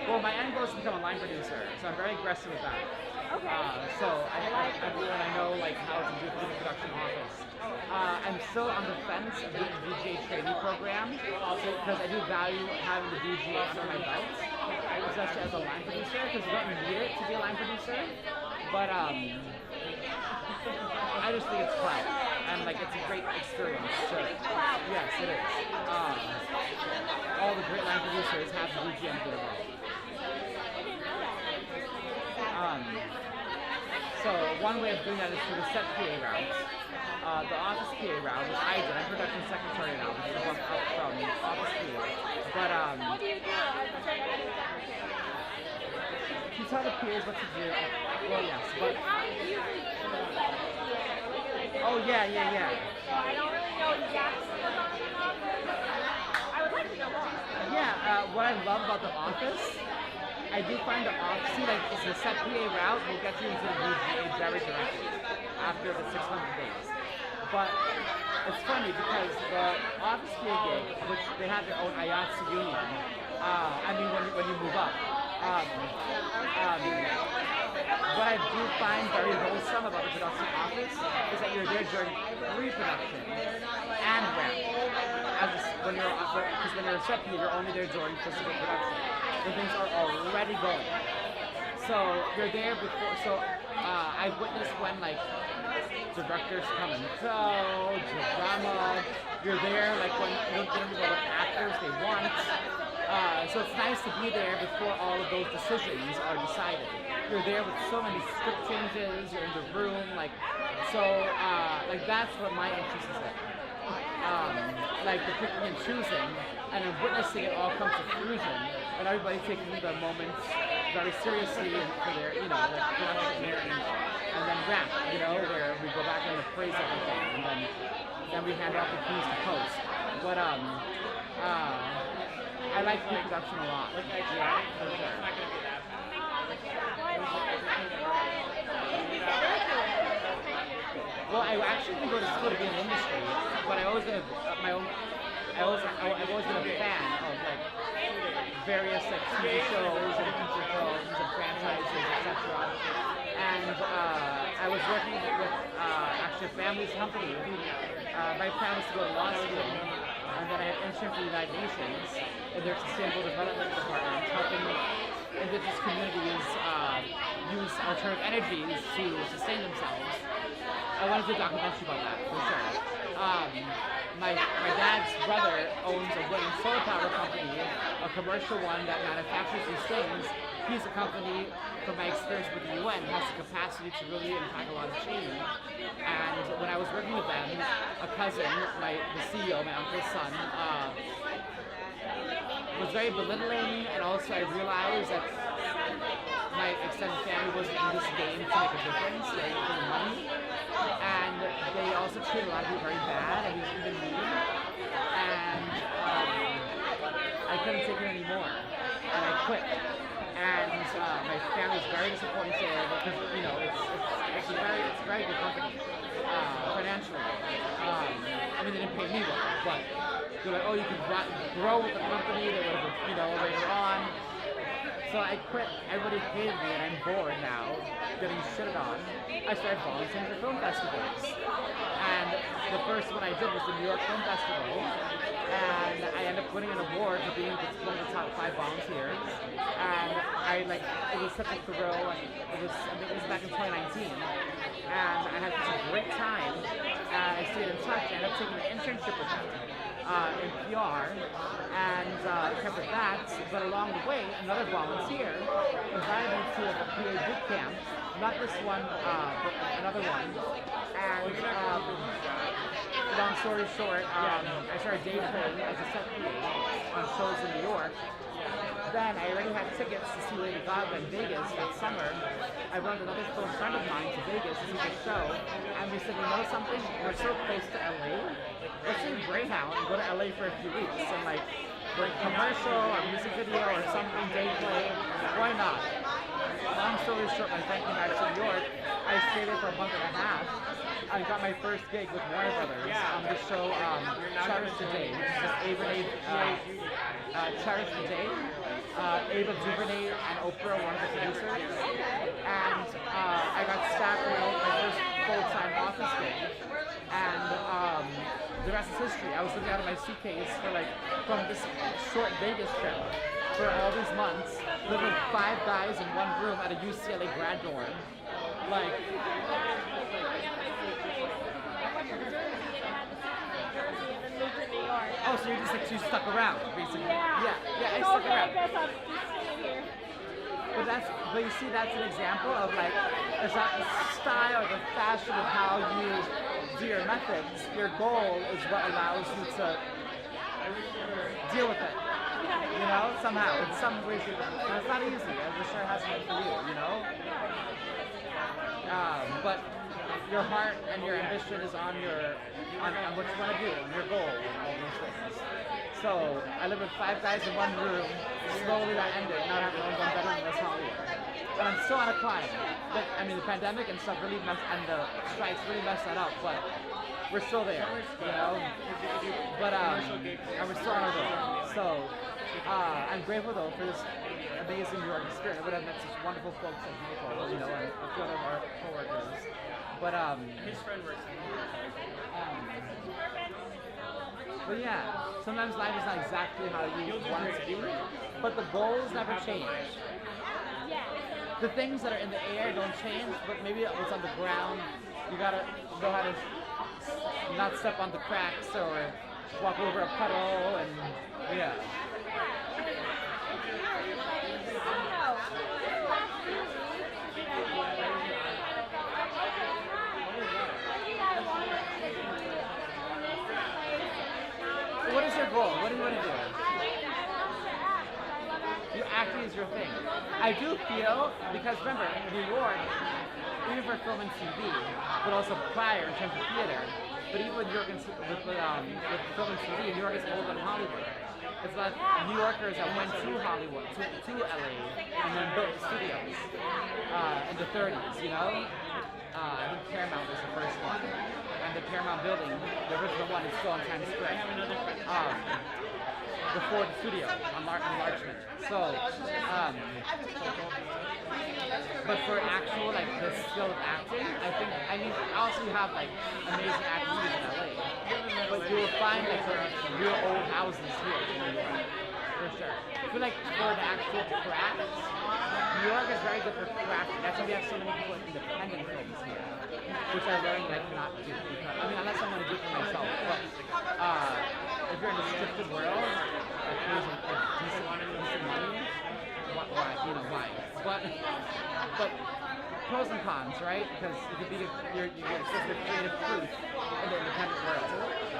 Well, my end goal is to become a line producer, so I'm very aggressive with that. Okay. So I know how to do the production office. I'm still on the fence of doing the DJ trainee program, because I do value having the DJ under my belt, especially as a line producer, because you don't need it to be a line producer. But I just think it's fun, and it's a great experience. So yes, it is. All the great line producers have the DJ under their belt. So one way of doing that is through the set PA route. The office PA route, which I did. I'm production secretary now, which is a bump up from office PA. But what do you do? you tell the PAs what to do. Well, yes, but oh yeah. So I don't really know exactly what's on in the office. I would like to know more. Yeah, what I love about the office, I do find the office, the set PA route will get you into the VGA very directly after the 600 days. But it's funny because the office PA gig, which they have their own IATSE union, when you move up, what I do find very wholesome about the production office is that you're there during pre-production and ramp. Because when you're a set PA, you're only there during physical production. When things are already going. So you're there before. So I've witnessed when directors come and go, drama. You're there when you don't get what actors they want. So it's nice to be there before all of those decisions are decided. You're there with so many script changes, you're in the room, like that's what my interest is in. Like the picking and choosing, and then witnessing it all come to fruition, and everybody taking the moments very seriously and for their, like production and then wrap, where we go back and appraise everything, and then we hand off the keys to post. But I like pre-production a lot. Yeah, for sure. Well, I actually didn't go to school to be in the industry, but I've always been a fan of like various like TV shows and feature films and franchises, etc. And I was working with actually a family's company. My plan was to go to law school, and then I had interned for the United Nations in their Sustainable Development Department, helping indigenous communities use alternative energies to sustain themselves. I wanted to do a documentary about that, for sure. My dad's brother owns a wind and solar power company, a commercial one that manufactures these things. He's a company, from my experience with the UN, has the capacity to really impact a lot of change. And when I was working with them, a cousin, the CEO, my uncle's son, was very belittling, and also I realized that my extended family wasn't in this game to make a difference, like for the money. And they also treated a lot of people very bad, and even me. And I couldn't take it anymore, and I quit. And my family was very disappointed because it's a very good company financially. I mean, they didn't pay me well, but they're like, oh, you can grow with the company. They would have, later on. So I quit. Everybody hated me, and I'm bored now, getting shitted on. I started volunteering for film festivals, and the first one I did was the New York Film Festival, and I ended up winning an award for being one of the top 5 volunteers. And it was such a thrill. And I think it was back in 2019, and I had such a great time. I stayed in touch. I ended up taking an internship with them in PR, and kept with that. But along the way, another volunteer invited me to a PA boot camp. Not this one, but another one. And long story short, I started Deadzone as a set PA on shows in New York. Then I already had tickets to see Lady Gaga in Vegas that summer. I brought another close friend of mine to Vegas to see the show, and we said, you know something? We're so close to LA. Let's do Greyhound and go to LA for a few weeks and for a commercial or music video or something, day play. Why not? Long story short, my friend came back to New York. I stayed there for a month and a half. I got my first gig with Warner Brothers on the show Cherish the Day, which is Cherish the Day. Ava DuVernay and Oprah, one of the producers. And I got staffed with my first full-time office gig. And the rest is history. I was living out of my suitcase from this short Vegas trip for all these months, living with 5 guys in one room at a UCLA grad dorm. Oh, so you're just you stuck around, basically. Yeah, I stuck around. But you see, that's an example of it's not the style or the fashion of how you do your methods. Your goal is what allows you to deal with it. Somehow, in some ways, it's not easy. I'm sure it hasn't been for you, but your heart and your ambition is on what you want to do, and your goal, and all those things. So I lived with 5 guys in one room. Slowly that ended. Now I have my own one better than West Hollywood. But I'm still on a climb. The pandemic and stuff really and the strikes really messed that up. But we're still there, But and we're still on our road. So I'm grateful though for this amazing New York experience. I would have met such wonderful folks like people, and a few of our coworkers. But his friend works but yeah, sometimes life is not exactly how you want it to be, but the goals never change. The things that are in the air don't change, but maybe what's on the ground, you gotta know how to not step on the cracks or walk over a puddle, and yeah. What is your goal? What do you want to do? Acting is your thing. I do feel, because remember, New York, even for film and TV, but also prior in terms of theater, but even with New York and with film and TV, New York is older than Hollywood. It's like New Yorkers that went to Hollywood, to LA, and then built studios in the 30s, you know? I think Paramount was the first one. And the Paramount building, the original one, is still on Times Square. Before the studio, on Larchmont. So, but for actual, like, the skill of acting, I mean, also you have, like, amazing actors in LA. But you will find, like, real old houses here in New York, for sure. I feel like for the actual craft, New York is very good for craft. That's why we have so many people in independent films here, which I learned, like, not to do. Because, I mean, unless I want to do it for myself, but if you're in the scripted world, like, there's decent money, why, you know, why? But pros and cons, right? Because you could be you're supposed to be creative truth in the independent world.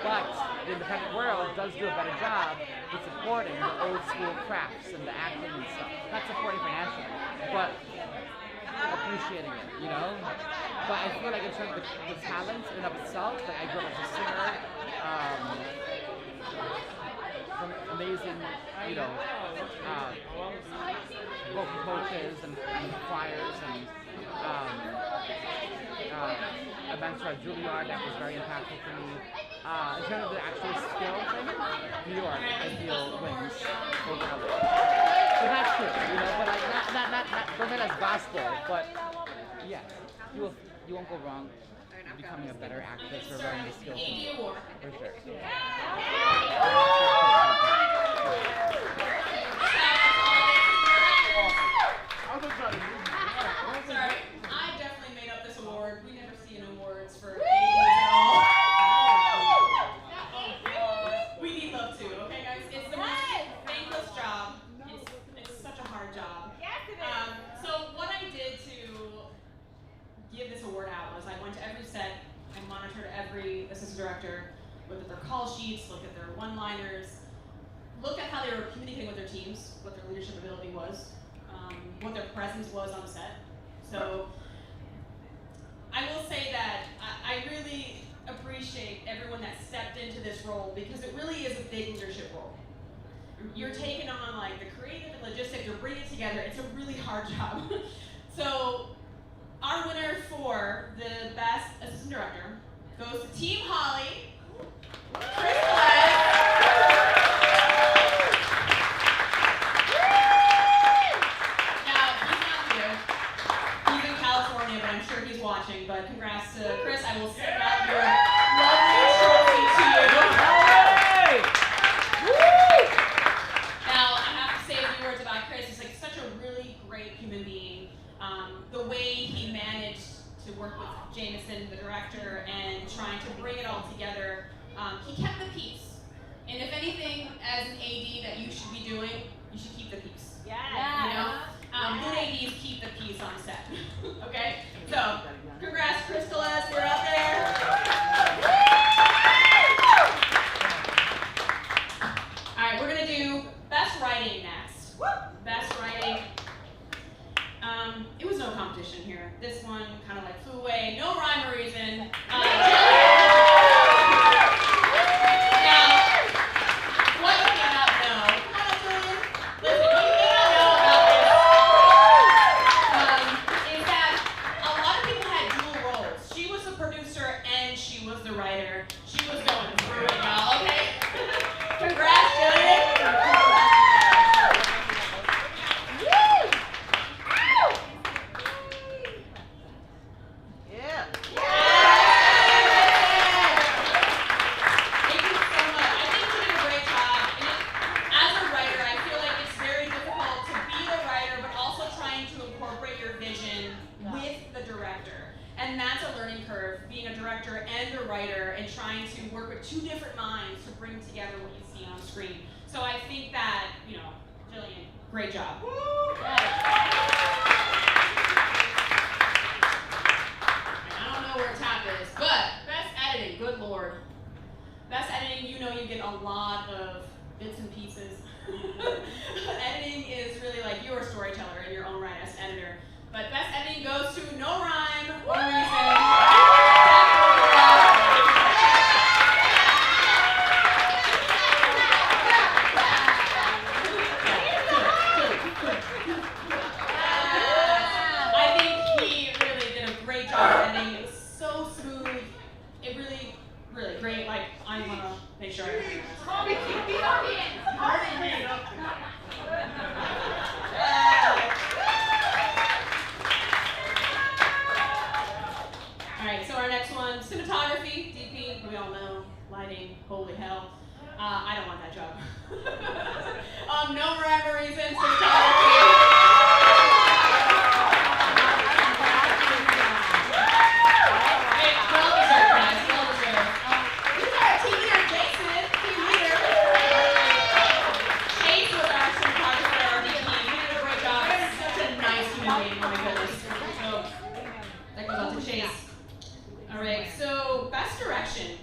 But the independent world does do a better job with supporting the old school crafts and the acting and stuff. Not supporting financially, but appreciating it, you know? But I feel like in terms of the talent in and of itself, like I grew up as a singer, from amazing, you know, vocal coaches and choirs and a mentor at Juilliard that was very impactful for me. In terms of the actual skill thing, New York, I feel, wins over LA. So that's true, you know, but like don't say that's gospel, but yeah, you won't go wrong becoming a better actress or learning the skills for sure. Sorry, I definitely made up this award. We never see an awards for ADs at all. We need love too, okay guys? It's the most thankless job. It's such a hard job. So what I did to give this award out was I went to every set, I monitored every assistant director, looked at their call sheets, looked at their one-liners, looked at how they were communicating with their teams, what their leadership ability was, what their presence was on set. So I will say that I really appreciate everyone that stepped into this role because it really is a big leadership role. You're taking on like the creative and logistics, you're bringing it together. It's a really hard job. So our winner for the best assistant director goes to Team Holly. Watching, but congrats to Chris. I will send out your lovely trophy to you. Now, I have to say a few words about Chris. He's like such a really great human being. The way he managed to work with Jameson, the director, and trying to bring it all together, he kept the peace. And if anything, as an AD that you should be doing, you should keep the peace. Yeah. You know? Good ADs keep the peace on set. Okay? So, congrats, Crystal-esque, we're out there. Alright, we're gonna do best writing next. Best writing. It was no competition here. This one kind of like flew away. No rhyme or reason. Jillian, great job. I don't know where tap is, but best editing, good lord. Best editing, you know you get a lot of bits and pieces. Editing is really like you're a storyteller in your own right as an editor. But best editing goes to No Rhyme, One Reason. I think he really did a great job editing. It was so smooth. It really, really great. Like, I want to make sure everything Alright, so our next one, cinematography, DP, we all know, lighting, holy hell. I don't want that job. No rhyme or reason, cinematography. Alright, so best direction.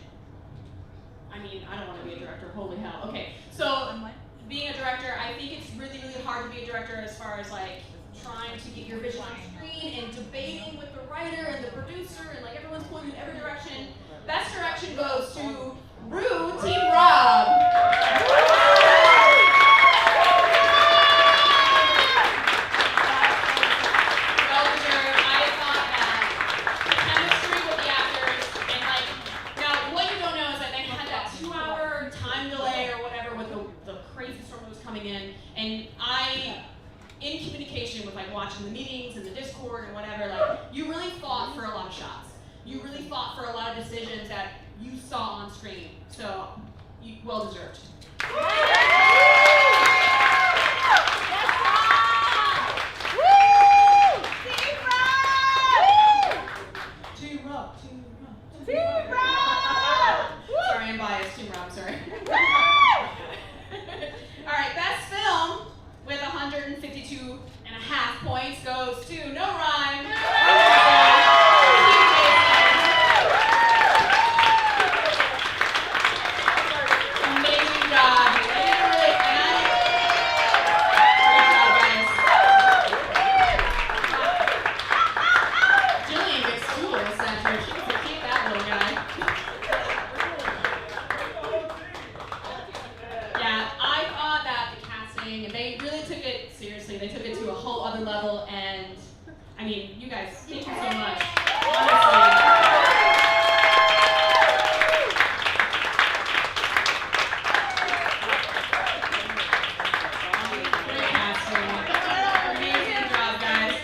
I mean, I don't want to be a director, holy hell. Okay, so being a director, I think it's really, really hard to be a director as far as like trying to get your vision on screen and debating with the writer and the producer and like everyone's pulling in every direction. Best direction goes to Rue Team Rob. And in communication with like watching the meetings and the Discord and whatever, like you really fought for a lot of shots. You really fought for a lot of decisions that you saw on screen. So, well deserved. Team Rob. Sorry, I'm biased. Team Rob, sorry. Alright, best film with 152.5 points goes to No Rhyme. Amazing job. Great job, guys. Jillian gets two in the center. She gets to keep that little guy. Yeah, I thought that the casting, they really took it seriously. They took it to a whole other level, and I mean, you guys, thank you so much. Honestly. Great casting. Amazing job, guys.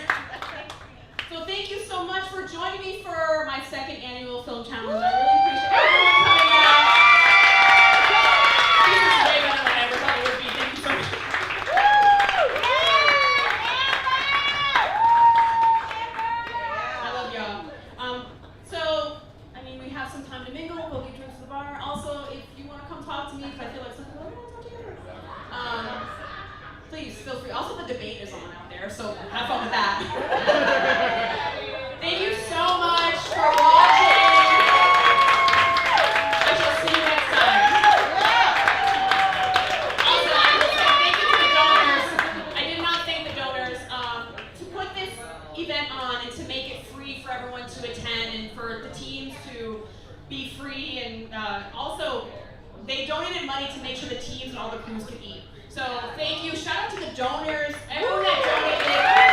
So thank you so much for joining me for my second annual film challenge. I really appreciate everyone coming out. This is way better than I ever thought it would be. Thank you so much. I love y'all. So, I mean, we have some time to mingle. Go get drinks at the bar. Also, if you want to come talk to me, because I feel like some people don't want to talk together, please feel free. Also, the debate is on out there, so have fun with that. Thank you so much for watching. I shall see you next time. Also, I will say thank you to the donors. I did not thank the donors. To put this event on and to make it free for everyone to attend and for the teams to be free, and also they donated money to make sure the teams and all the crews could eat. So thank you. Shout out to the donors, everyone that donated.